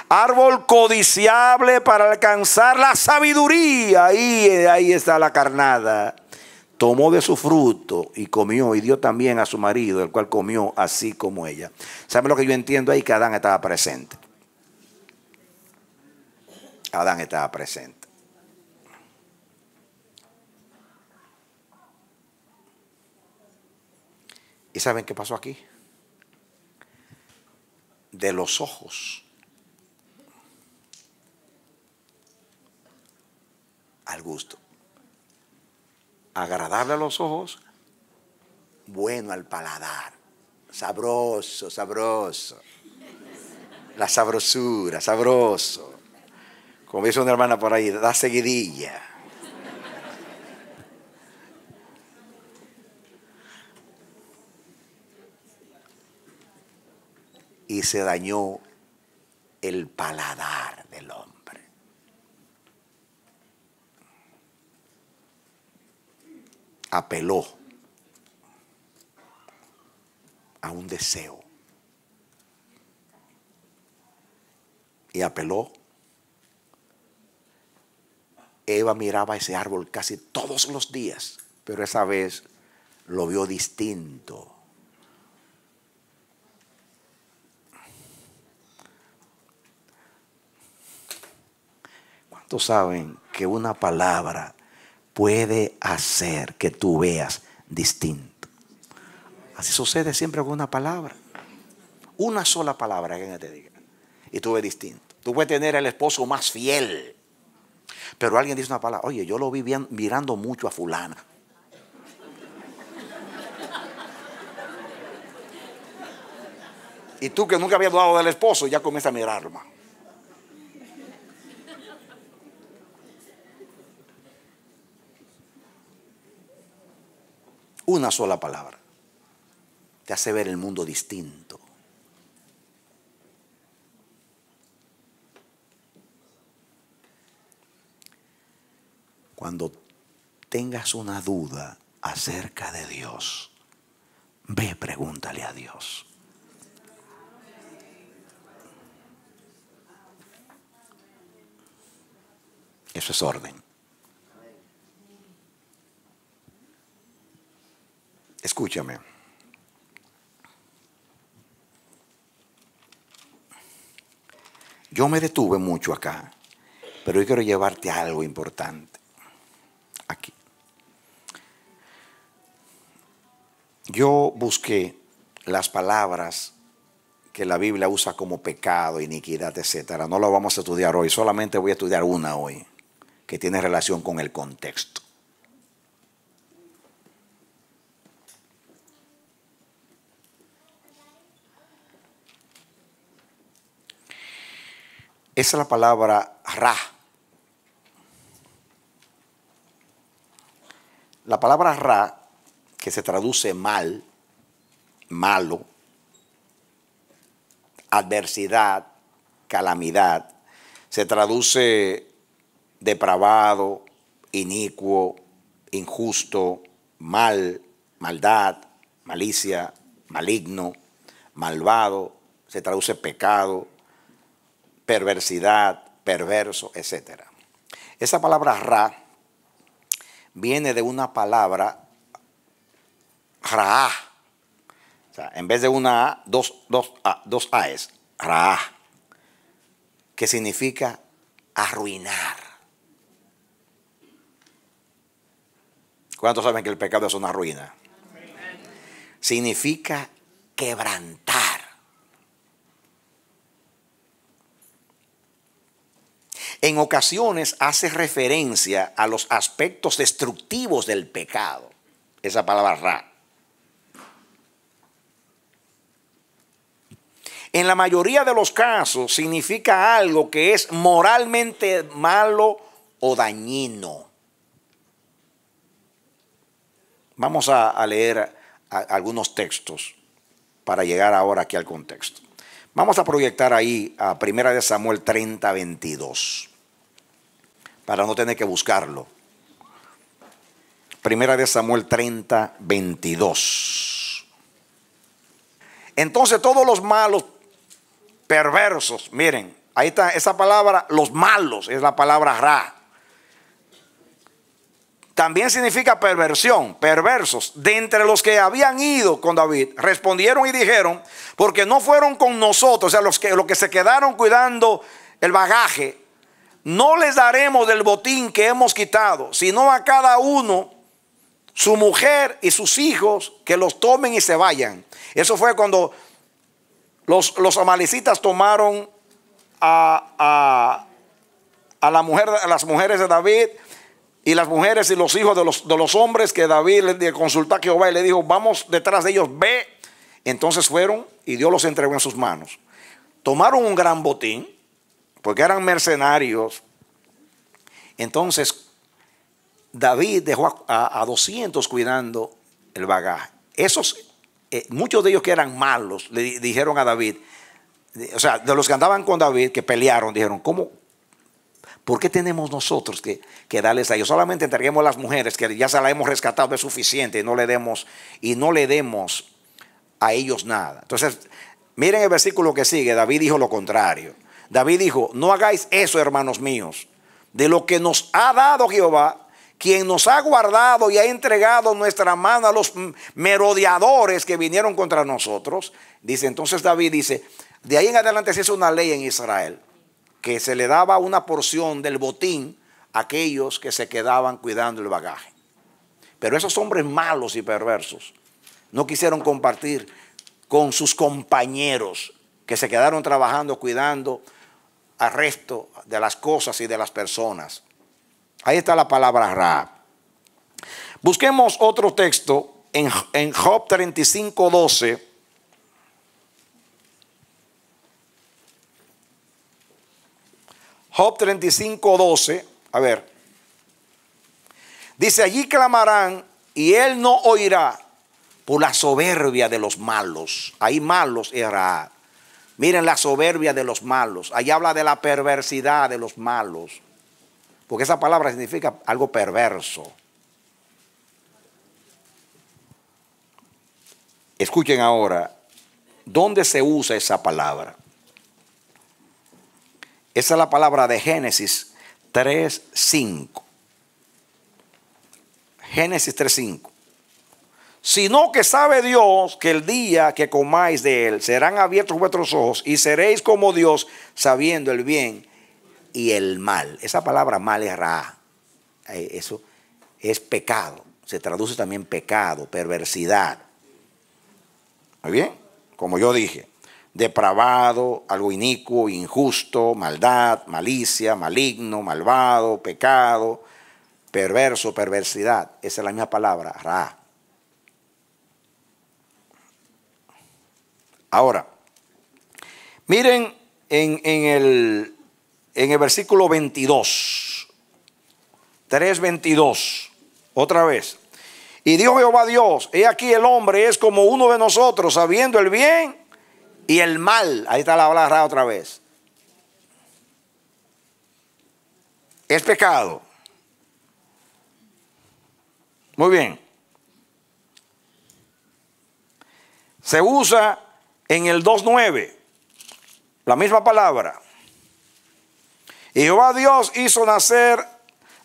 Árbol codiciable para alcanzar la sabiduría. Ahí está la carnada. Tomó de su fruto y comió, y dio también a su marido, el cual comió así como ella. ¿Saben lo que yo entiendo ahí? Que Adán estaba presente. Adán estaba presente. ¿Y saben qué pasó aquí? De los ojos al gusto. Agradable a los ojos, bueno al paladar. Sabroso, sabroso. La sabrosura, sabroso. Como dice una hermana por ahí, da seguidilla. Y se dañó el paladar del hombre. Apeló a un deseo. Y apeló. Eva miraba ese árbol casi todos los días, pero esa vez lo vio distinto. ¿Cuántos saben que una palabra puede hacer que tú veas distinto? Así sucede siempre con una palabra. Una sola palabra que te diga y tú ves distinto. Tú puedes tener el esposo más fiel, pero alguien dice una palabra: oye, yo lo vi mirando mucho a fulana. Y tú, que nunca habías dudado del esposo, ya comienzas a mirarlo más. Una sola palabra te hace ver el mundo distinto. Cuando tengas una duda acerca de Dios, ve, pregúntale a Dios. Eso es orden. Escúchame. Yo me detuve mucho acá, pero yo quiero llevarte a algo importante. Aquí. Yo busqué las palabras que la Biblia usa como pecado, iniquidad, etcétera. No lo vamos a estudiar hoy, solamente voy a estudiar una hoy, que tiene relación con el contexto. Esa es la palabra ra. La palabra ra, que se traduce mal, malo, adversidad, calamidad, se traduce depravado, inicuo, injusto, mal, maldad, malicia, maligno, malvado, se traduce pecado, perversidad, perverso, etc. Esa palabra ra viene de una palabra raá. O sea, en vez de una A, dos A's, raá, que significa arruinar. ¿Cuántos saben que el pecado es una ruina? Significa quebrantar. En ocasiones hace referencia a los aspectos destructivos del pecado. Esa palabra ra. En la mayoría de los casos significa algo que es moralmente malo o dañino. Vamos a leer algunos textos para llegar ahora aquí al contexto. Vamos a proyectar ahí a 1 Samuel 30, 22. Para no tener que buscarlo. Primera de Samuel 30, 22. Entonces todos los malos, perversos, miren, ahí está esa palabra, los malos, es la palabra ra. También significa perversión, perversos. De entre los que habían ido con David, respondieron y dijeron, porque no fueron con nosotros, o sea, los que se quedaron cuidando el bagaje, no les daremos del botín que hemos quitado, sino a cada uno su mujer y sus hijos, que los tomen y se vayan. Eso fue cuando los amalecitas tomaron a las mujeres de David, y las mujeres y los hijos de los hombres, que David le consultó a Jehová y le dijo, vamos detrás de ellos, ve. Entonces fueron y Dios los entregó en sus manos. Tomaron un gran botín, porque eran mercenarios. Entonces David dejó a 200 cuidando el bagaje. Muchos de ellos que eran malos le dijeron a David, o sea, de los que andaban con David, que pelearon, dijeron, ¿por qué tenemos nosotros que darles a ellos? Solamente entreguemos a las mujeres, que ya se las hemos rescatado, es suficiente, y no le demos a ellos nada. Entonces, miren el versículo que sigue. David dijo lo contrario. David dijo, no hagáis eso, hermanos míos, de lo que nos ha dado Jehová, quien nos ha guardado y ha entregado nuestra mano a los merodeadores que vinieron contra nosotros. Dice, entonces David dice, de ahí en adelante se hizo una ley en Israel, que se le daba una porción del botín a aquellos que se quedaban cuidando el bagaje. Pero esos hombres malos y perversos no quisieron compartir con sus compañeros que se quedaron trabajando, cuidando al resto de las cosas y de las personas. Ahí está la palabra Ra. Busquemos otro texto en Job 35, 12. Job 35, 12, a ver. Dice, allí clamarán y él no oirá por la soberbia de los malos. Ahí malos era. Miren la soberbia de los malos. Ahí habla de la perversidad de los malos. Porque esa palabra significa algo perverso. Escuchen ahora, ¿dónde se usa esa palabra? Esa es la palabra de Génesis 3:5. Génesis 3:5. Sino que sabe Dios que el día que comáis de él serán abiertos vuestros ojos y seréis como Dios, sabiendo el bien y el mal. Esa palabra mal es ra. Eso es pecado. Se traduce también pecado, perversidad. Muy bien, como yo dije. Depravado, algo inicuo, injusto, maldad, malicia, maligno, malvado, pecado, perverso, perversidad. Esa es la misma palabra, ra. Ahora, miren en el versículo 22, 3:22, otra vez. Y dijo Jehová Dios, he aquí el hombre es como uno de nosotros, sabiendo el bien y el mal. Ahí está la palabra otra vez. Es pecado. Muy bien. Se usa en el 2:9 la misma palabra. Y Jehová Dios hizo nacer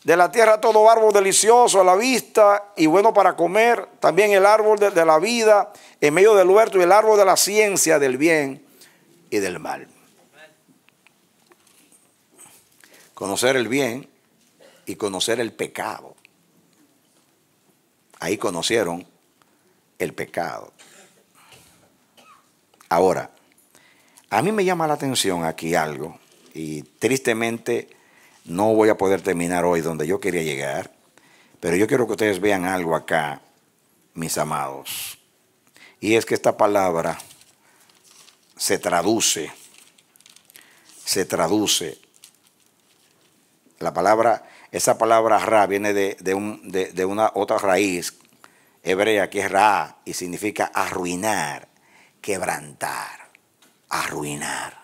de la tierra todo árbol delicioso a la vista y bueno para comer, también el árbol de la vida en medio del huerto y el árbol de la ciencia del bien y del mal. Conocer el bien y conocer el pecado. Ahí conocieron el pecado. Ahora, a mí me llama la atención aquí algo, y tristemente no voy a poder terminar hoy donde yo quería llegar, pero yo quiero que ustedes vean algo acá, mis amados. Y es que esta palabra se traduce, esa palabra ra viene de una otra raíz hebrea que es ra y significa arruinar, quebrantar, arruinar.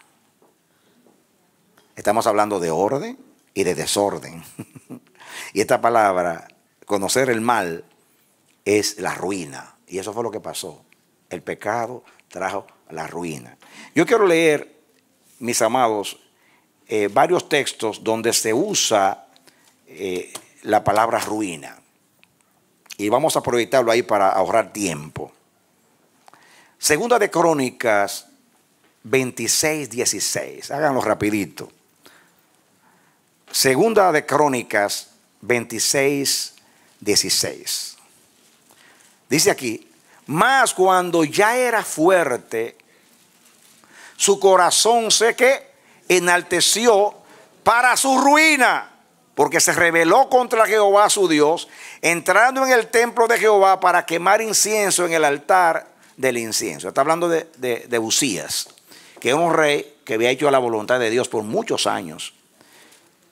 Estamos hablando de orden y de desorden. Y esta palabra conocer el mal es la ruina. Y eso fue lo que pasó. El pecado trajo la ruina. Yo quiero leer, mis amados, varios textos donde se usa la palabra ruina. Y vamos a proyectarlo ahí para ahorrar tiempo. Segunda de Crónicas 26:16. Háganlo rapidito. Segunda de Crónicas 26:16. Dice aquí: mas cuando ya era fuerte, su corazón se que enalteció para su ruina, porque se rebeló contra Jehová su Dios, entrando en el templo de Jehová para quemar incienso en el altar del incienso. Está hablando de Uzías, que es un rey que había hecho la voluntad de Dios por muchos años.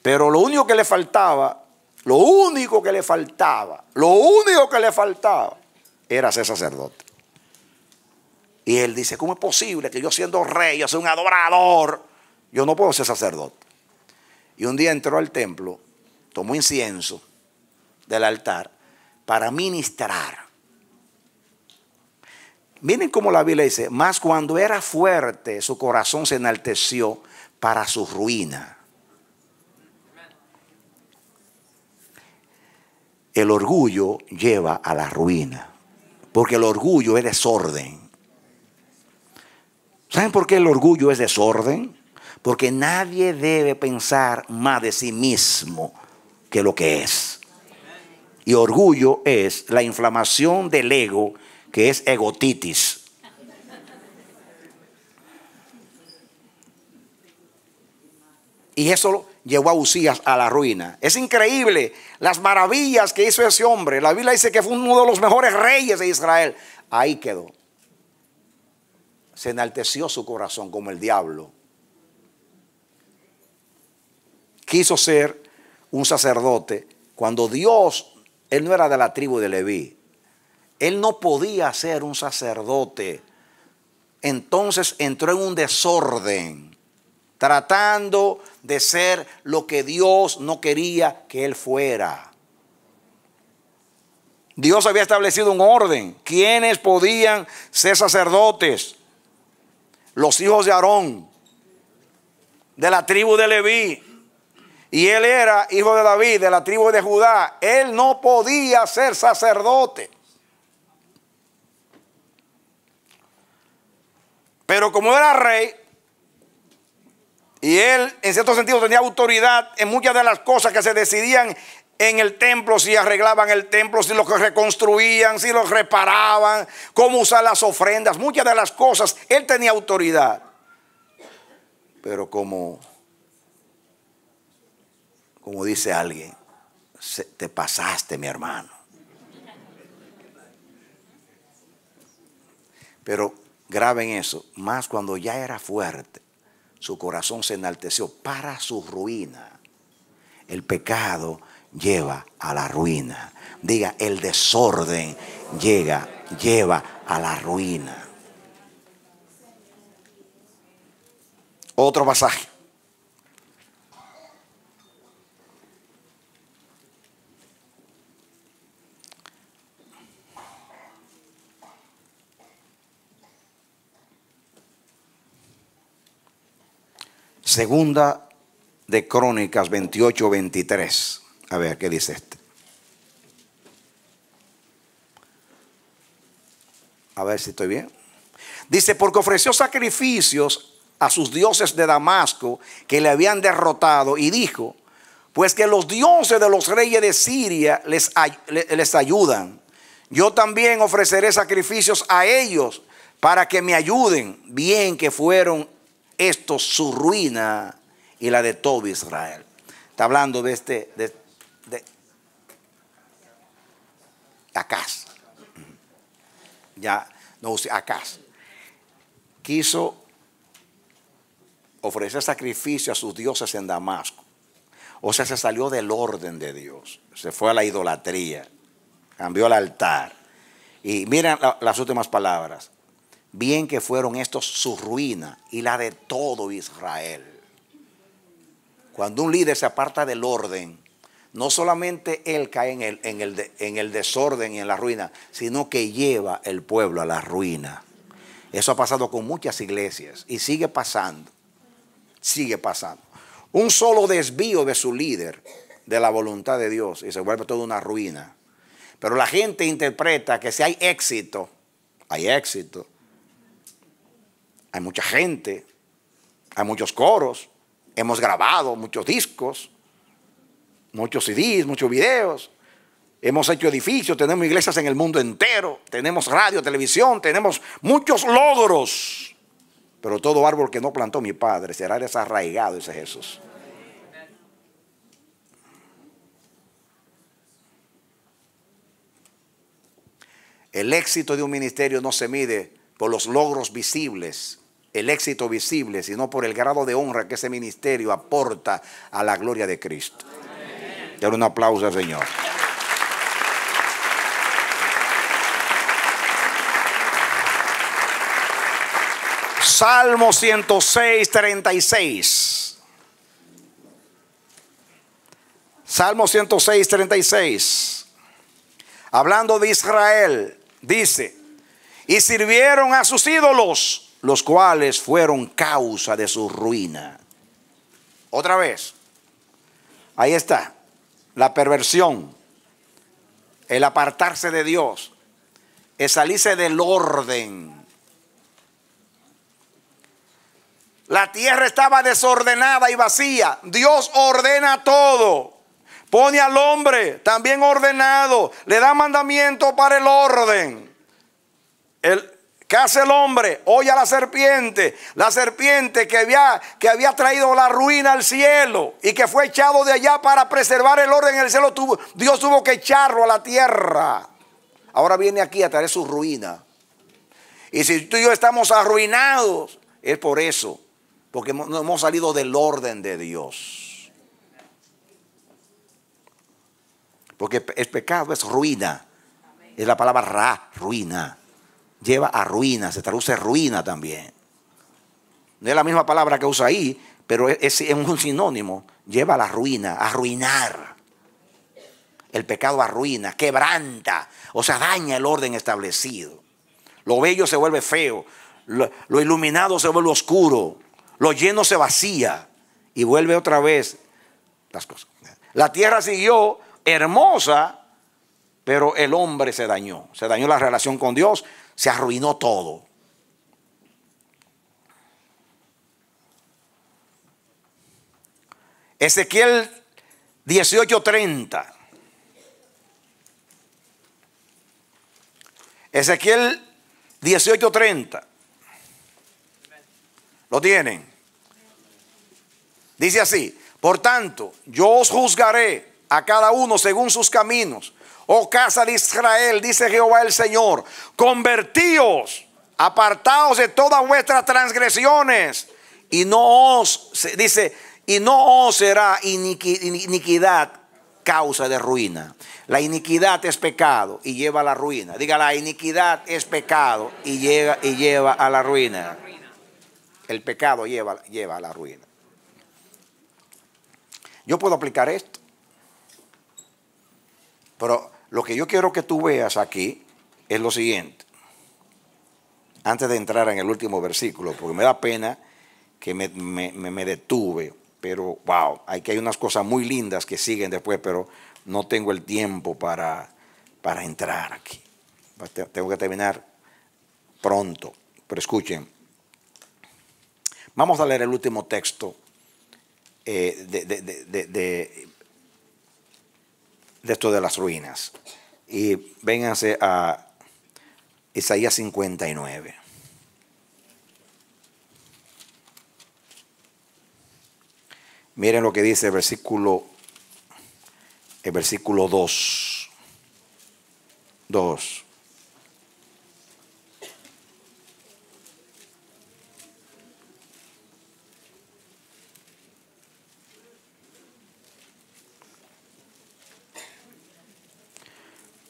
Pero lo único que le faltaba era ser sacerdote. Y él dice: ¿cómo es posible que yo, siendo rey, yo soy un adorador, yo no puedo ser sacerdote? Y un día entró al templo, tomó incienso del altar para ministrar. Miren cómo la Biblia dice: mas cuando era fuerte, su corazón se enalteció para su ruina. El orgullo lleva a la ruina, porque el orgullo es desorden. ¿Saben por qué el orgullo es desorden? Porque nadie debe pensar más de sí mismo que lo que es. Y orgullo es la inflamación del ego, que es egotitis. Y eso llevó a Uzías a la ruina. Es increíble las maravillas que hizo ese hombre. La Biblia dice que fue uno de los mejores reyes de Israel. Ahí quedó. Se enalteció su corazón como el diablo. Quiso ser un sacerdote cuando Dios, él no era de la tribu de Leví. Él no podía ser un sacerdote. Entonces entró en un desorden, tratando de ser lo que Dios no quería que él fuera. Dios había establecido un orden. ¿Quiénes podían ser sacerdotes? Los hijos de Aarón, de la tribu de Leví. Y él era hijo de David, de la tribu de Judá. Él no podía ser sacerdote. Pero como era rey, y él en cierto sentido tenía autoridad en muchas de las cosas que se decidían en el templo, si arreglaban el templo, si lo reconstruían, si lo reparaban, cómo usar las ofrendas, muchas de las cosas, él tenía autoridad. Pero como dice alguien, te pasaste, mi hermano. Pero graben eso, más cuando ya era fuerte, su corazón se enalteció para su ruina. El pecado lleva a la ruina. Diga, el desorden lleva a la ruina. Otro pasaje. Segunda de Crónicas 28:23. A ver, ¿qué dice este? A ver si estoy bien. Dice: porque ofreció sacrificios a sus dioses de Damasco que le habían derrotado, y dijo: pues que los dioses de los reyes de Siria les ayudan. Yo también ofreceré sacrificios a ellos para que me ayuden. Bien que fueron estos su ruina y la de todo Israel. Está hablando de Acaz. Ya no, Acaz quiso ofrecer sacrificio a sus dioses en Damasco. O sea, se salió del orden de Dios. Se fue a la idolatría. Cambió el altar. Y miren las últimas palabras. Bien que fueron estos su ruina y la de todo Israel. Cuando un líder se aparta del orden, no solamente él cae en el desorden y en la ruina, sino que lleva el pueblo a la ruina. Eso ha pasado con muchas iglesias y sigue pasando. Sigue pasando. Un solo desvío de su líder, de la voluntad de Dios, y se vuelve toda una ruina. Pero la gente interpreta que si hay éxito, hay éxito. Hay mucha gente, hay muchos coros, hemos grabado muchos discos, muchos CDs, muchos videos. Hemos hecho edificios, tenemos iglesias en el mundo entero, tenemos radio, televisión, tenemos muchos logros. Pero todo árbol que no plantó mi Padre será desarraigado, dice Jesús. El éxito de un ministerio no se mide por los logros visibles, el éxito visible, sino por el grado de honra que ese ministerio aporta a la gloria de Cristo. Dale un aplauso al Señor. Salmo 106, 36. Salmo 106, 36. Hablando de Israel, dice: y sirvieron a sus ídolos, los cuales fueron causa de su ruina. Otra vez. Ahí está. La perversión, el apartarse de Dios, el salirse del orden. La tierra estaba desordenada y vacía. Dios ordena todo. Pone al hombre también ordenado. Le da mandamiento para el orden. ¿Qué hace el hombre? Oye a la serpiente. La serpiente que había traído la ruina al cielo y que fue echado de allá para preservar el orden en el cielo. Dios tuvo que echarlo a la tierra. Ahora viene aquí a traer su ruina. Y si tú y yo estamos arruinados, es por eso. Porque no hemos salido del orden de Dios. Porque el pecado es ruina. Es la palabra ruina. Lleva a ruina, se traduce ruina también. No es la misma palabra que usa ahí, pero es un sinónimo. Lleva a la ruina, a arruinar. El pecado arruina, quebranta, o sea, daña el orden establecido. Lo bello se vuelve feo, lo iluminado se vuelve oscuro. Lo lleno se vacía y vuelve otra vez las cosas. La tierra siguió hermosa, pero el hombre se dañó. Se dañó la relación con Dios, se arruinó todo. Ezequiel 18:30. Ezequiel 18:30. ¿Lo tienen? Dice así: por tanto, yo os juzgaré a cada uno según sus caminos. Oh casa de Israel, dice Jehová el Señor, convertíos, apartaos de todas vuestras transgresiones, y no os será iniquidad causa de ruina. La iniquidad es pecado y lleva a la ruina. Diga, la iniquidad es pecado y lleva a la ruina. El pecado lleva a la ruina. Yo puedo aplicar esto, pero lo que yo quiero que tú veas aquí es lo siguiente. Antes de entrar en el último versículo, porque me da pena que me detuve, pero wow, hay unas cosas muy lindas que siguen después, pero no tengo el tiempo para entrar aquí. Tengo que terminar pronto, pero escuchen. Vamos a leer el último texto de esto de las ruinas. Y vénganse a Isaías 59. Miren lo que dice el versículo 2.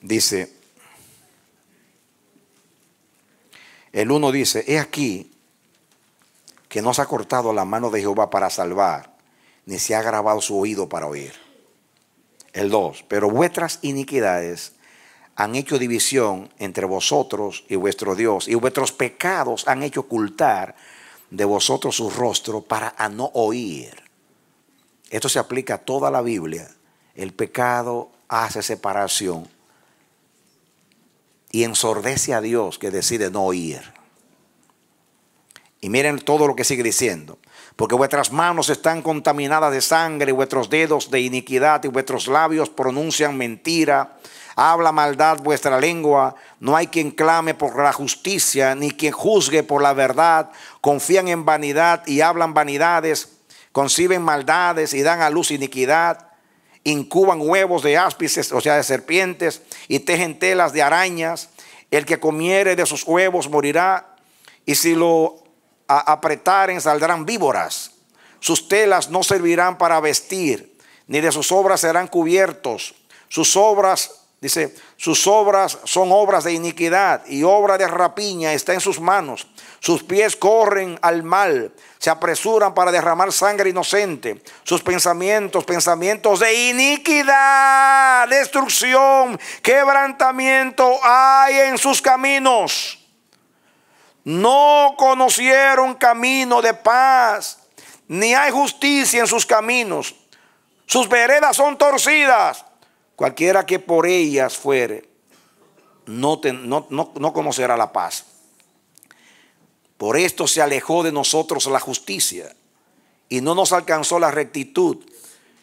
Dice, el 1 dice: he aquí que no se ha cortado la mano de Jehová para salvar, ni se ha agravado su oído para oír. El 2. Pero vuestras iniquidades han hecho división entre vosotros y vuestro Dios, y vuestros pecados han hecho ocultar de vosotros su rostro para a no oír. Esto se aplica a toda la Biblia. El pecado hace separación y ensordece a Dios, que decide no oír. Y miren todo lo que sigue diciendo. Porque vuestras manos están contaminadas de sangre, y vuestros dedos de iniquidad, y vuestros labios pronuncian mentira. Habla maldad vuestra lengua. No hay quien clame por la justicia, ni quien juzgue por la verdad. Confían en vanidad y hablan vanidades. Conciben maldades y dan a luz iniquidad. Incuban huevos de áspices, o sea, de serpientes, y tejen telas de arañas. El que comiere de sus huevos morirá, y si lo apretaren saldrán víboras. Sus telas no servirán para vestir, ni de sus obras serán cubiertos. Sus obras, dice, sus obras son obras de iniquidad, y obra de rapiña está en sus manos. Sus pies corren al mal, se apresuran para derramar sangre inocente. Sus pensamientos, pensamientos de iniquidad, destrucción, quebrantamiento hay en sus caminos. No conocieron camino de paz, ni hay justicia en sus caminos. Sus veredas son torcidas. Cualquiera que por ellas fuere, no conocerá la paz. Por esto se alejó de nosotros la justicia, y no nos alcanzó la rectitud.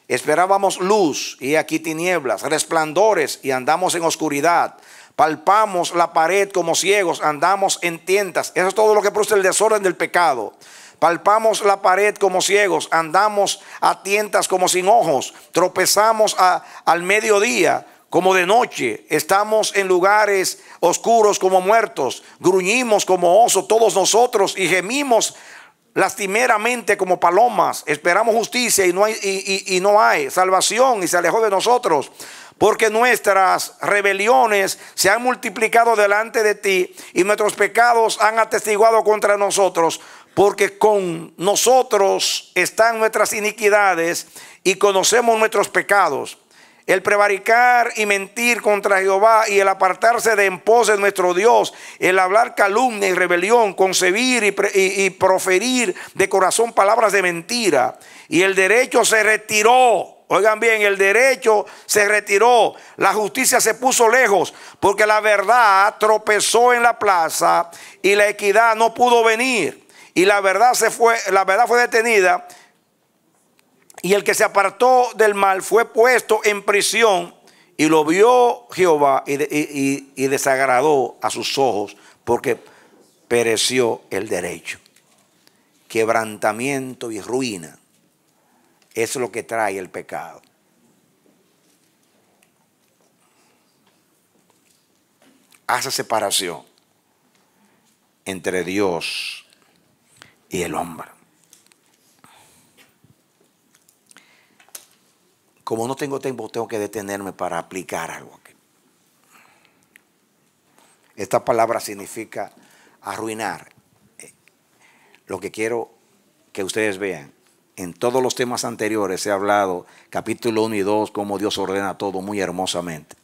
Esperábamos luz, y aquí tinieblas, resplandores, y andamos en oscuridad. Palpamos la pared como ciegos, andamos en tientas. Eso es todo lo que produce el desorden del pecado. Palpamos la pared como ciegos, andamos a tientas como sin ojos. Tropezamos al mediodía como de noche. Estamos en lugares oscuros como muertos. Gruñimos como oso todos nosotros, y gemimos lastimeramente como palomas. Esperamos justicia y no hay salvación, y se alejó de nosotros. Porque nuestras rebeliones se han multiplicado delante de ti, y nuestros pecados han atestiguado contra nosotros. Porque con nosotros están nuestras iniquidades, y conocemos nuestros pecados. El prevaricar y mentir contra Jehová, y el apartarse de en pos de nuestro Dios, el hablar calumnia y rebelión, concebir y proferir de corazón palabras de mentira. Y el derecho se retiró. Oigan bien, el derecho se retiró, la justicia se puso lejos, porque la verdad tropezó en la plaza, y la equidad no pudo venir, y la verdad fue detenida, y el que se apartó del mal fue puesto en prisión, y lo vio Jehová y desagradó a sus ojos, porque pereció el derecho. Quebrantamiento y ruina. Eso es lo que trae el pecado. Hace separación entre Dios y el hombre. Como no tengo tiempo, tengo que detenerme para aplicar algo aquí. Esta palabra significa arruinar. Lo que quiero que ustedes vean. En todos los temas anteriores he hablado, capítulo 1 y 2, cómo Dios ordena todo muy hermosamente.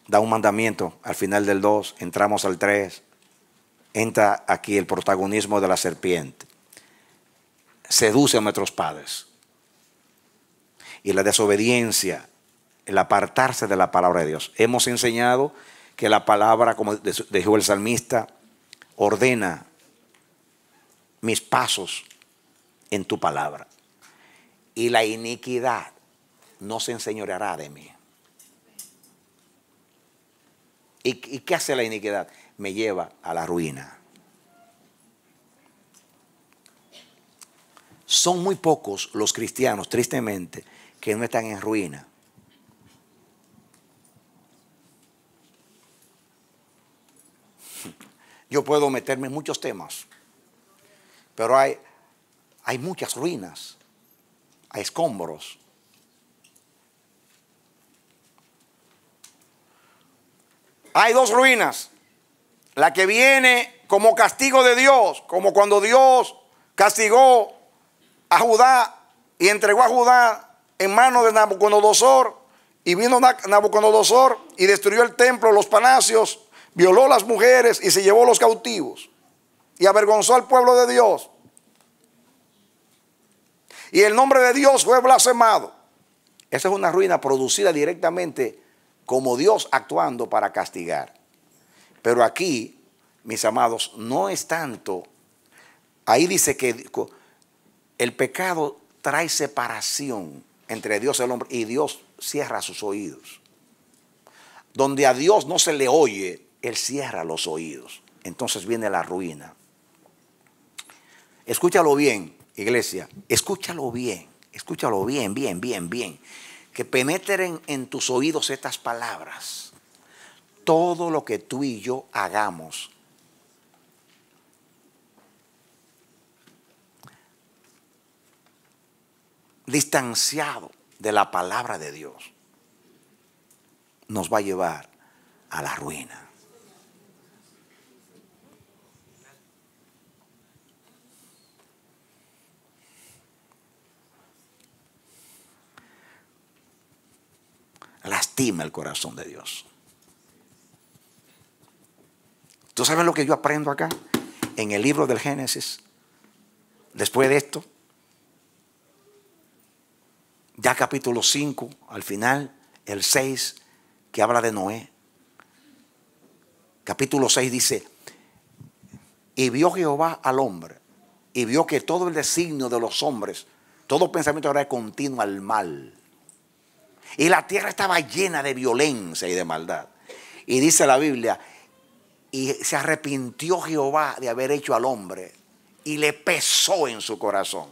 Da un mandamiento al final del 2, entramos al 3, entra aquí el protagonismo de la serpiente. Seduce a nuestros padres. Y la desobediencia, el apartarse de la palabra de Dios. Hemos enseñado que la palabra, como dijo el salmista, ordena mis pasos en tu palabra, y la iniquidad no se enseñoreará de mí. ¿Y qué hace la iniquidad? Me lleva a la ruina. Son muy pocos los cristianos, tristemente, que no están en ruina. Yo puedo meterme en muchos temas, pero hay muchas ruinas, hay escombros. Hay dos ruinas. La que viene como castigo de Dios, como cuando Dios castigó a Judá y entregó a Judá en manos de Nabucodonosor, Y vino Nabucodonosor y destruyó el templo, los palacios, violó las mujeres y se llevó los cautivos. Y avergonzó al pueblo de Dios. Y el nombre de Dios fue blasfemado. Esa es una ruina producida directamente como Dios actuando para castigar. Pero aquí, mis amados, no es tanto. Ahí dice que el pecado trae separación entre Dios y el hombre, y Dios cierra sus oídos. Donde a Dios no se le oye, Él cierra los oídos. Entonces viene la ruina. Escúchalo bien, iglesia. Escúchalo bien. Escúchalo bien, bien, bien, bien. Que penetren en tus oídos estas palabras. Todo lo que tú y yo hagamos distanciado de la palabra de Dios nos va a llevar a la ruina. Lastima el corazón de Dios. ¿Tú sabes lo que yo aprendo acá? En el libro del Génesis, después de esto, ya capítulo 5, al final, el 6, que habla de Noé. Capítulo 6 dice, y vio Jehová al hombre, y vio que todo el designio de los hombres, todo pensamiento era continuo al mal. Y la tierra estaba llena de violencia y de maldad. Y dice la Biblia, y se arrepintió Jehová de haber hecho al hombre, y le pesó en su corazón.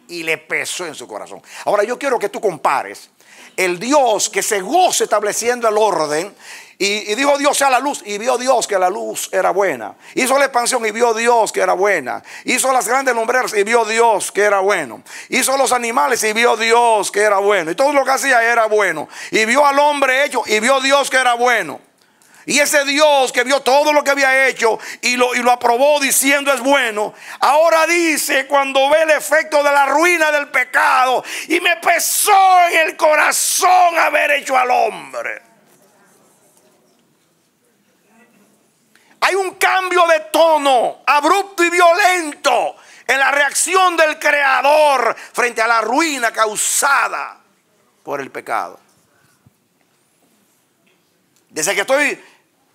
Y le pesó en su corazón. Ahora yo quiero que tú compares el Dios que se goza estableciendo el orden. Y dijo Dios sea la luz, y vio Dios que la luz era buena. Hizo la expansión y vio Dios que era buena. Hizo las grandes lumbreras y vio Dios que era bueno. Hizo los animales y vio Dios que era bueno. Y todo lo que hacía era bueno. Y vio al hombre hecho y vio Dios que era bueno. Y ese Dios que vio todo lo que había hecho y lo aprobó diciendo es bueno, ahora dice cuando ve el efecto de la ruina del pecado, y me pesó en el corazón haber hecho al hombre. Hay un cambio de tono abrupto y violento en la reacción del Creador frente a la ruina causada por el pecado. Desde que estoy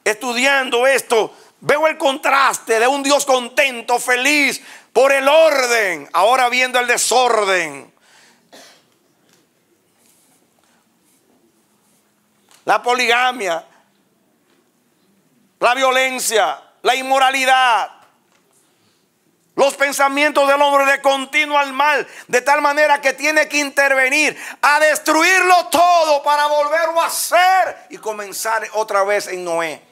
estudiando esto, veo el contraste de un Dios contento, feliz por el orden, ahora viendo el desorden, la poligamia, la violencia, la inmoralidad, los pensamientos del hombre de continuo al mal, de tal manera que tiene que intervenir a destruirlo todo para volverlo a hacer y comenzar otra vez en Noé.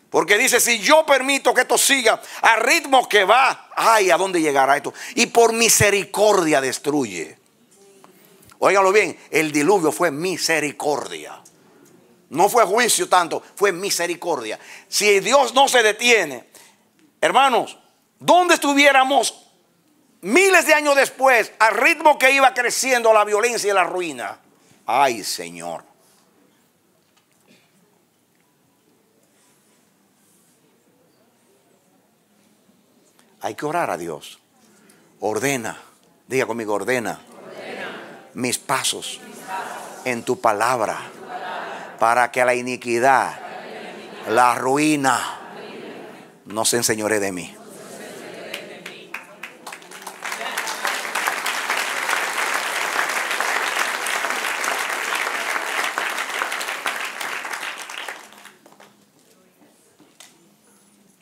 Porque dice, si yo permito que esto siga al ritmo que va, ay, ¿a dónde llegará esto? Y por misericordia destruye. Óiganlo bien, el diluvio fue misericordia. No fue juicio tanto, fue misericordia. Si Dios no se detiene, hermanos, ¿dónde estuviéramos miles de años después al ritmo que iba creciendo la violencia y la ruina? Ay, Señor. Hay que orar a Dios. Ordena, diga conmigo, ordena mis pasos en tu palabra, para que la iniquidad, la ruina, no se enseñoree de mí.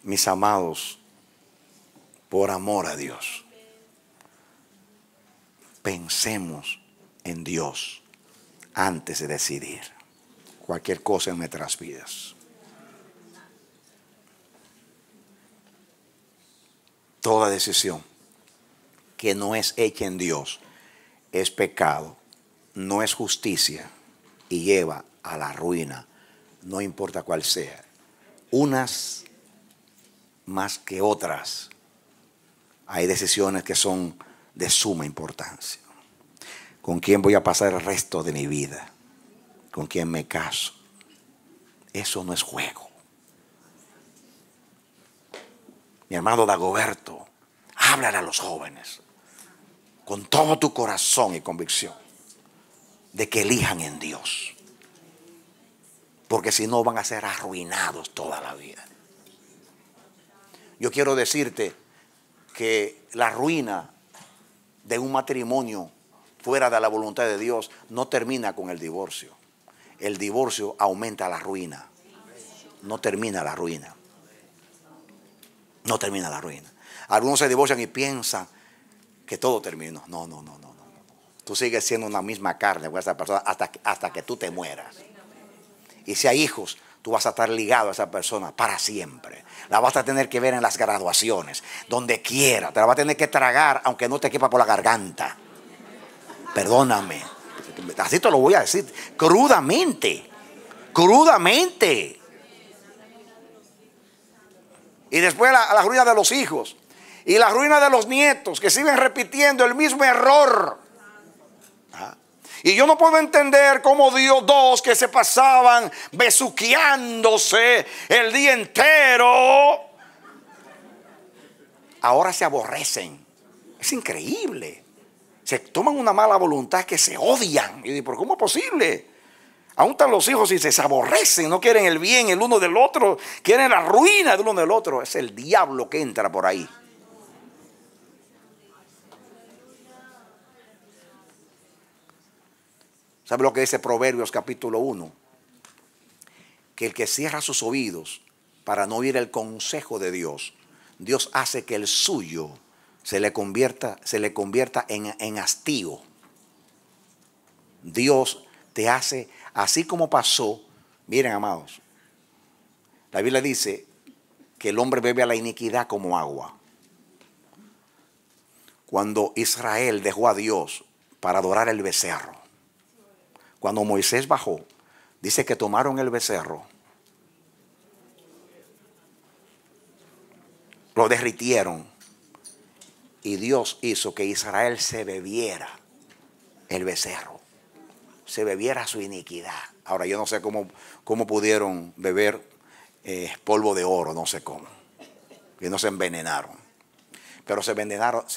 Mis amados, por amor a Dios, pensemos en Dios antes de decidir cualquier cosa en nuestras vidas. Toda decisión que no es hecha en Dios es pecado, no es justicia y lleva a la ruina, no importa cuál sea. Unas más que otras. Hay decisiones que son de suma importancia. ¿Con quién voy a pasar el resto de mi vida? ¿Con quién me caso? Eso no es juego. Mi hermano Dagoberto, háblale a los jóvenes con todo tu corazón y convicción de que elijan en Dios. Porque si no van a ser arruinados toda la vida. Yo quiero decirte que la ruina de un matrimonio fuera de la voluntad de Dios no termina con el divorcio. El divorcio aumenta la ruina. No termina la ruina. No termina la ruina. Algunos se divorcian y piensan que todo terminó. No. Tú sigues siendo una misma carne con esa persona hasta que tú te mueras. Y si hay hijos, tú vas a estar ligado a esa persona para siempre. La vas a tener que ver en las graduaciones, donde quiera. Te la vas a tener que tragar aunque no te quepa por la garganta. Perdóname. Así te lo voy a decir. Crudamente. Crudamente. Y después la ruina de los hijos. Y la ruina de los nietos que siguen repitiendo el mismo error. Y yo no puedo entender cómo dos que se pasaban besuqueándose el día entero, ahora se aborrecen. Es increíble. Se toman una mala voluntad que se odian. Y digo, ¿pero cómo es posible? Aún están los hijos y se aborrecen, no quieren el bien el uno del otro, quieren la ruina del uno del otro. Es el diablo que entra por ahí. ¿Sabe lo que dice Proverbios capítulo 1? Que el que cierra sus oídos para no oír el consejo de Dios, Dios hace que el suyo se le convierta en hastío. Dios te hace, así como pasó, miren amados, la Biblia dice que el hombre bebe a la iniquidad como agua. Cuando Israel dejó a Dios para adorar el becerro, cuando Moisés bajó, dice que tomaron el becerro, lo derritieron y Dios hizo que Israel se bebiera el becerro, se bebiera su iniquidad. Ahora yo no sé cómo pudieron beber polvo de oro, no sé cómo, que no se envenenaron, pero se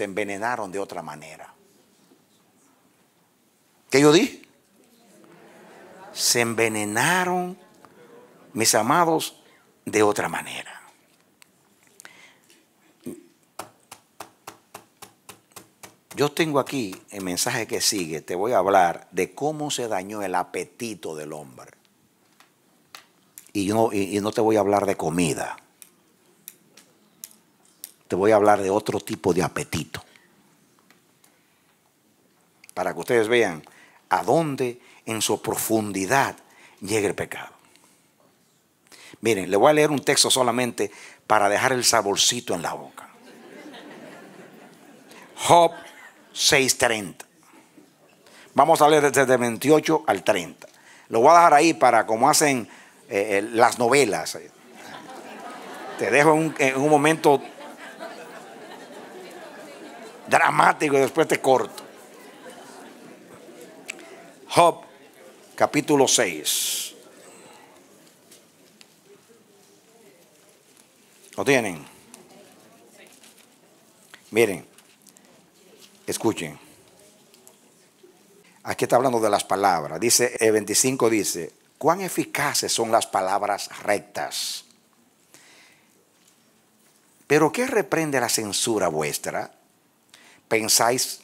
envenenaron de otra manera. ¿Qué yo dije? Se envenenaron, mis amados, de otra manera. Yo tengo aquí el mensaje que sigue. Te voy a hablar de cómo se dañó el apetito del hombre. Y no te voy a hablar de comida. Te voy a hablar de otro tipo de apetito. Para que ustedes vean a dónde en su profundidad llega el pecado. Miren, le voy a leer un texto solamente para dejar el saborcito en la boca. Job 6:30. Vamos a leer desde 28 al 30. Lo voy a dejar ahí para como hacen las novelas. Te dejo en un momento dramático y después te corto. Job capítulo 6. ¿Lo tienen? Miren, escuchen. Aquí está hablando de las palabras. Dice, el 25 dice, cuán eficaces son las palabras rectas. Pero ¿qué reprende la censura vuestra? ¿Pensáis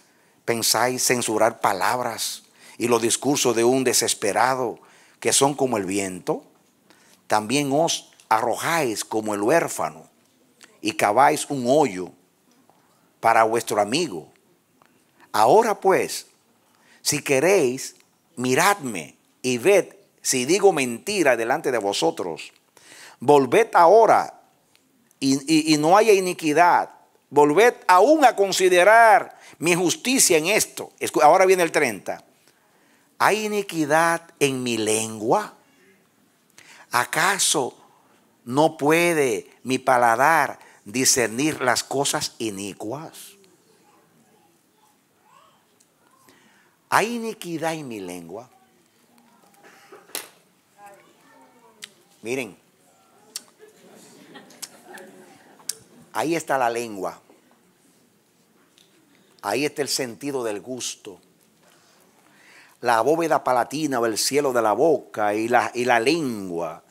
censurar palabras y los discursos de un desesperado que son como el viento? También os arrojáis como el huérfano y caváis un hoyo para vuestro amigo. Ahora pues, si queréis, miradme y ved si digo mentira delante de vosotros. Volved ahora y no haya iniquidad. Volved aún a considerar mi justicia en esto. Ahora viene el 30. ¿Hay iniquidad en mi lengua? ¿Acaso no puede mi paladar discernir las cosas inicuas? ¿Hay iniquidad en mi lengua? Miren, ahí está la lengua. Ahí está el sentido del gusto. La bóveda palatina o el cielo de la boca y la lengua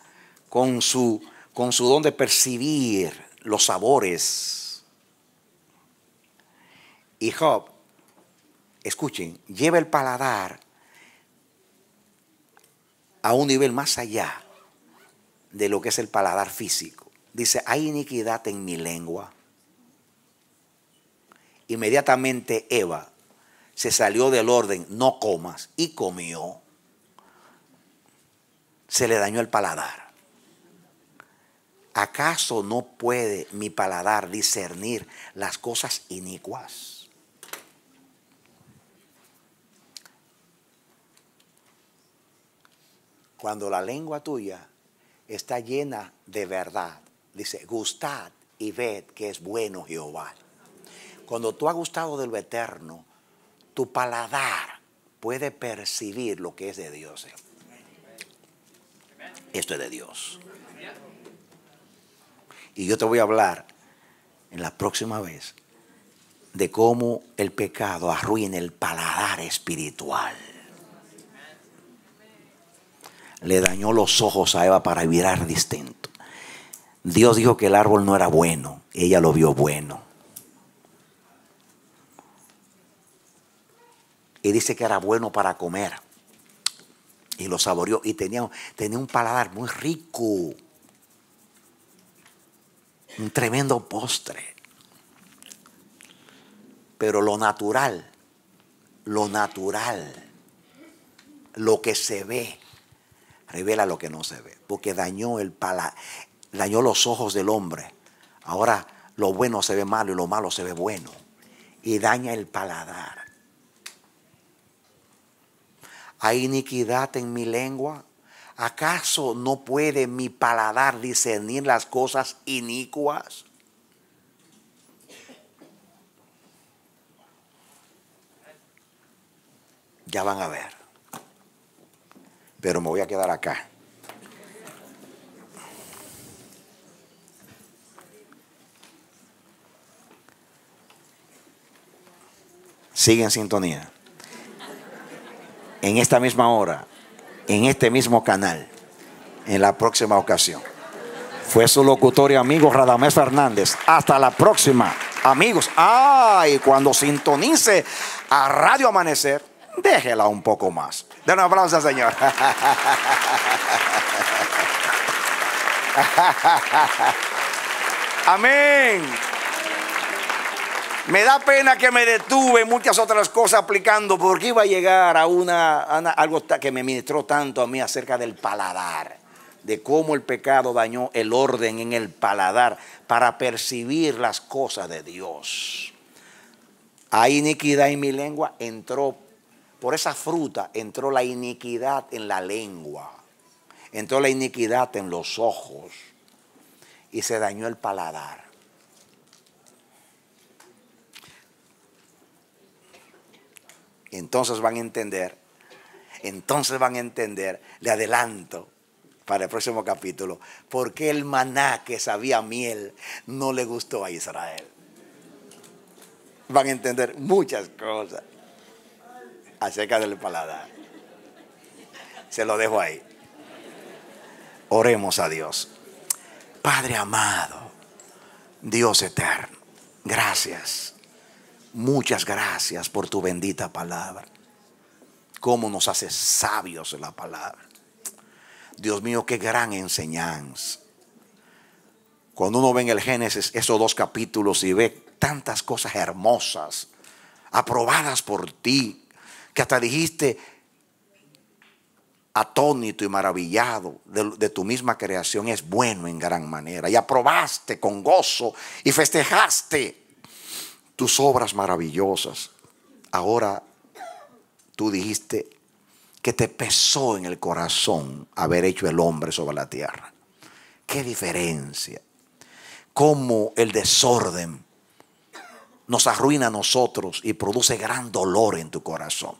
con su don de percibir los sabores. Y Job, escuchen, lleva el paladar a un nivel más allá de lo que es el paladar físico. Dice, hay iniquidad en mi lengua. Inmediatamente Eva se salió del orden, no comas, y comió. Se le dañó el paladar. ¿Acaso no puede mi paladar discernir las cosas inicuas? Cuando la lengua tuya está llena de verdad, dice, gustad y ved que es bueno Jehová. Cuando tú has gustado de lo eterno, tu paladar puede percibir lo que es de Dios. Esto es de Dios. Y yo te voy a hablar en la próxima vez de cómo el pecado arruina el paladar espiritual. Le dañó los ojos a Eva para mirar distinto. Dios dijo que el árbol no era bueno. Ella lo vio bueno. Y dice que era bueno para comer. Y lo saboreó. Y tenía un paladar muy rico. Un tremendo postre. Pero lo natural, lo que se ve, revela lo que no se ve. Porque dañó dañó los ojos del hombre. Ahora lo bueno se ve malo y lo malo se ve bueno. Y daña el paladar. ¿Hay iniquidad en mi lengua? ¿Acaso no puede mi paladar discernir las cosas inicuas? Ya van a ver. Pero me voy a quedar acá. Sigue en sintonía. En esta misma hora, en este mismo canal, en la próxima ocasión. Fue su locutor y amigo Radamés Fernández. Hasta la próxima, amigos. Y cuando sintonice a Radio Amanecer, déjela un poco más. Den un aplauso al Señor. Amén. Me da pena que me detuve en muchas otras cosas aplicando, porque iba a llegar a algo que me ministró tanto a mí acerca del paladar, de cómo el pecado dañó el orden en el paladar para percibir las cosas de Dios. Hay iniquidad en mi lengua, entró por esa fruta, entró la iniquidad en la lengua, entró la iniquidad en los ojos y se dañó el paladar. Entonces van a entender, le adelanto para el próximo capítulo, por qué el maná que sabía miel no le gustó a Israel. Van a entender muchas cosas acerca del paladar. Se lo dejo ahí. Oremos a Dios. Padre amado, Dios eterno, gracias. Muchas gracias por tu bendita palabra. Cómo nos hace sabios la palabra. Dios mío, qué gran enseñanza. Cuando uno ve en el Génesis esos 2 capítulos y ve tantas cosas hermosas, aprobadas por ti, que hasta dijiste, atónito y maravillado de tu misma creación, es bueno en gran manera. Y aprobaste con gozo y festejaste tus obras maravillosas. Ahora tú dijiste que te pesó en el corazón haber hecho el hombre sobre la tierra. Qué diferencia. Cómo el desorden nos arruina a nosotros y produce gran dolor en tu corazón.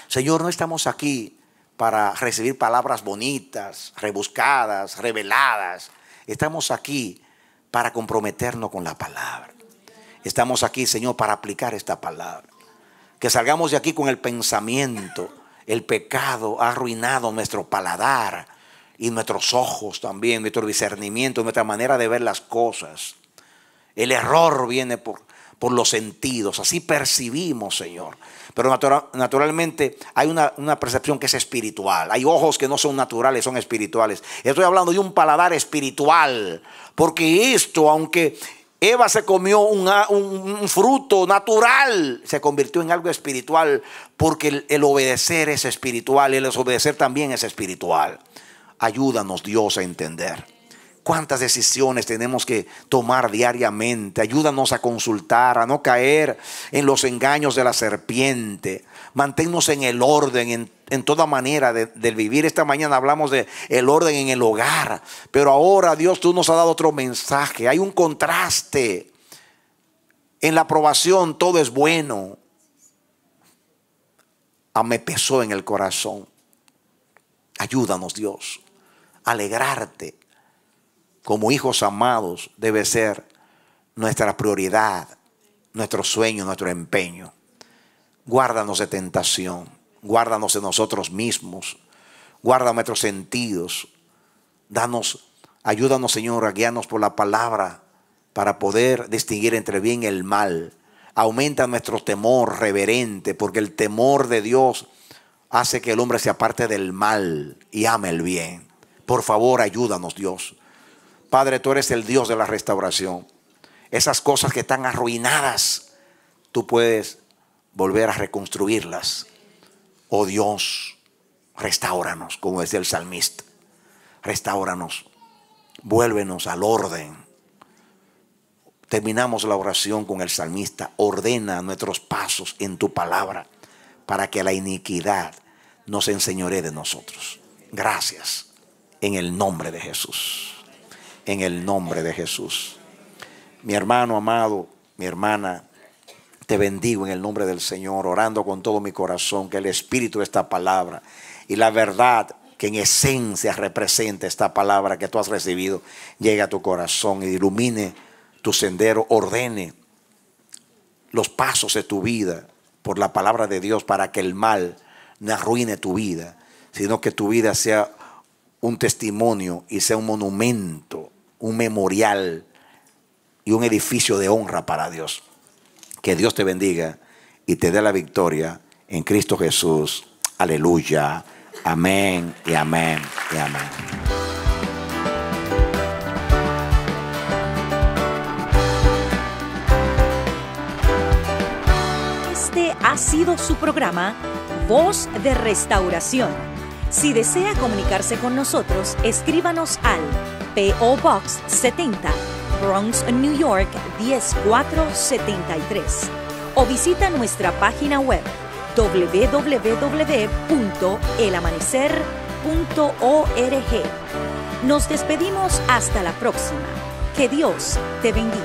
Señor, no estamos aquí para recibir palabras bonitas, rebuscadas, reveladas. Estamos aquí para comprometernos con la palabra. Estamos aquí, Señor, para aplicar esta palabra. Que salgamos de aquí con el pensamiento. El pecado ha arruinado nuestro paladar y nuestros ojos también, nuestro discernimiento, nuestra manera de ver las cosas. El error viene por los sentidos. Así percibimos, Señor. Pero naturalmente hay una percepción que es espiritual. Hay ojos que no son naturales, son espirituales. Estoy hablando de un paladar espiritual. Porque esto, aunque Eva se comió un fruto natural, se convirtió en algo espiritual. Porque el obedecer es espiritual y el desobedecer también es espiritual. Ayúdanos, Dios, a entender cuántas decisiones tenemos que tomar diariamente. Ayúdanos a consultar, a no caer en los engaños de la serpiente. Manténnos en el orden en toda manera del vivir. Esta mañana hablamos de el orden en el hogar. Pero ahora, Dios, tú nos has dado otro mensaje. Hay un contraste. En la aprobación todo es bueno. Me pesó en el corazón. Ayúdanos, Dios. Alegrarte como hijos amados debe ser nuestra prioridad, nuestro sueño, nuestro empeño. Guárdanos de tentación, guárdanos de nosotros mismos, guarda nuestros sentidos. Ayúdanos, Señor, a guiarnos por la palabra para poder distinguir entre el bien y el mal. Aumenta nuestro temor reverente, porque el temor de Dios hace que el hombre se aparte del mal y ame el bien. Por favor, ayúdanos, Dios. Padre, tú eres el Dios de la restauración. Esas cosas que están arruinadas, tú puedes volver a reconstruirlas. Oh Dios, restáuranos, como decía el salmista. Restáuranos, vuélvenos al orden. Terminamos la oración con el salmista. Ordena nuestros pasos en tu palabra, para que la iniquidad no se enseñoree de nosotros. Gracias. En el nombre de Jesús. En el nombre de Jesús. Mi hermano amado, mi hermana, te bendigo en el nombre del Señor, orando con todo mi corazón que el espíritu de esta palabra y la verdad que en esencia representa esta palabra que tú has recibido llegue a tu corazón y ilumine tu sendero, ordene los pasos de tu vida por la palabra de Dios, para que el mal no arruine tu vida, sino que tu vida sea un testimonio y sea un monumento, un memorial y un edificio de honra para Dios. Que Dios te bendiga y te dé la victoria en Cristo Jesús. Aleluya. Amén y amén y amén. Este ha sido su programa Voz de Restauración. Si desea comunicarse con nosotros, escríbanos al P.O. Box 70, Bronx, New York 10473 o visita nuestra página web www.elamanecer.org. Nos despedimos hasta la próxima. Que Dios te bendiga.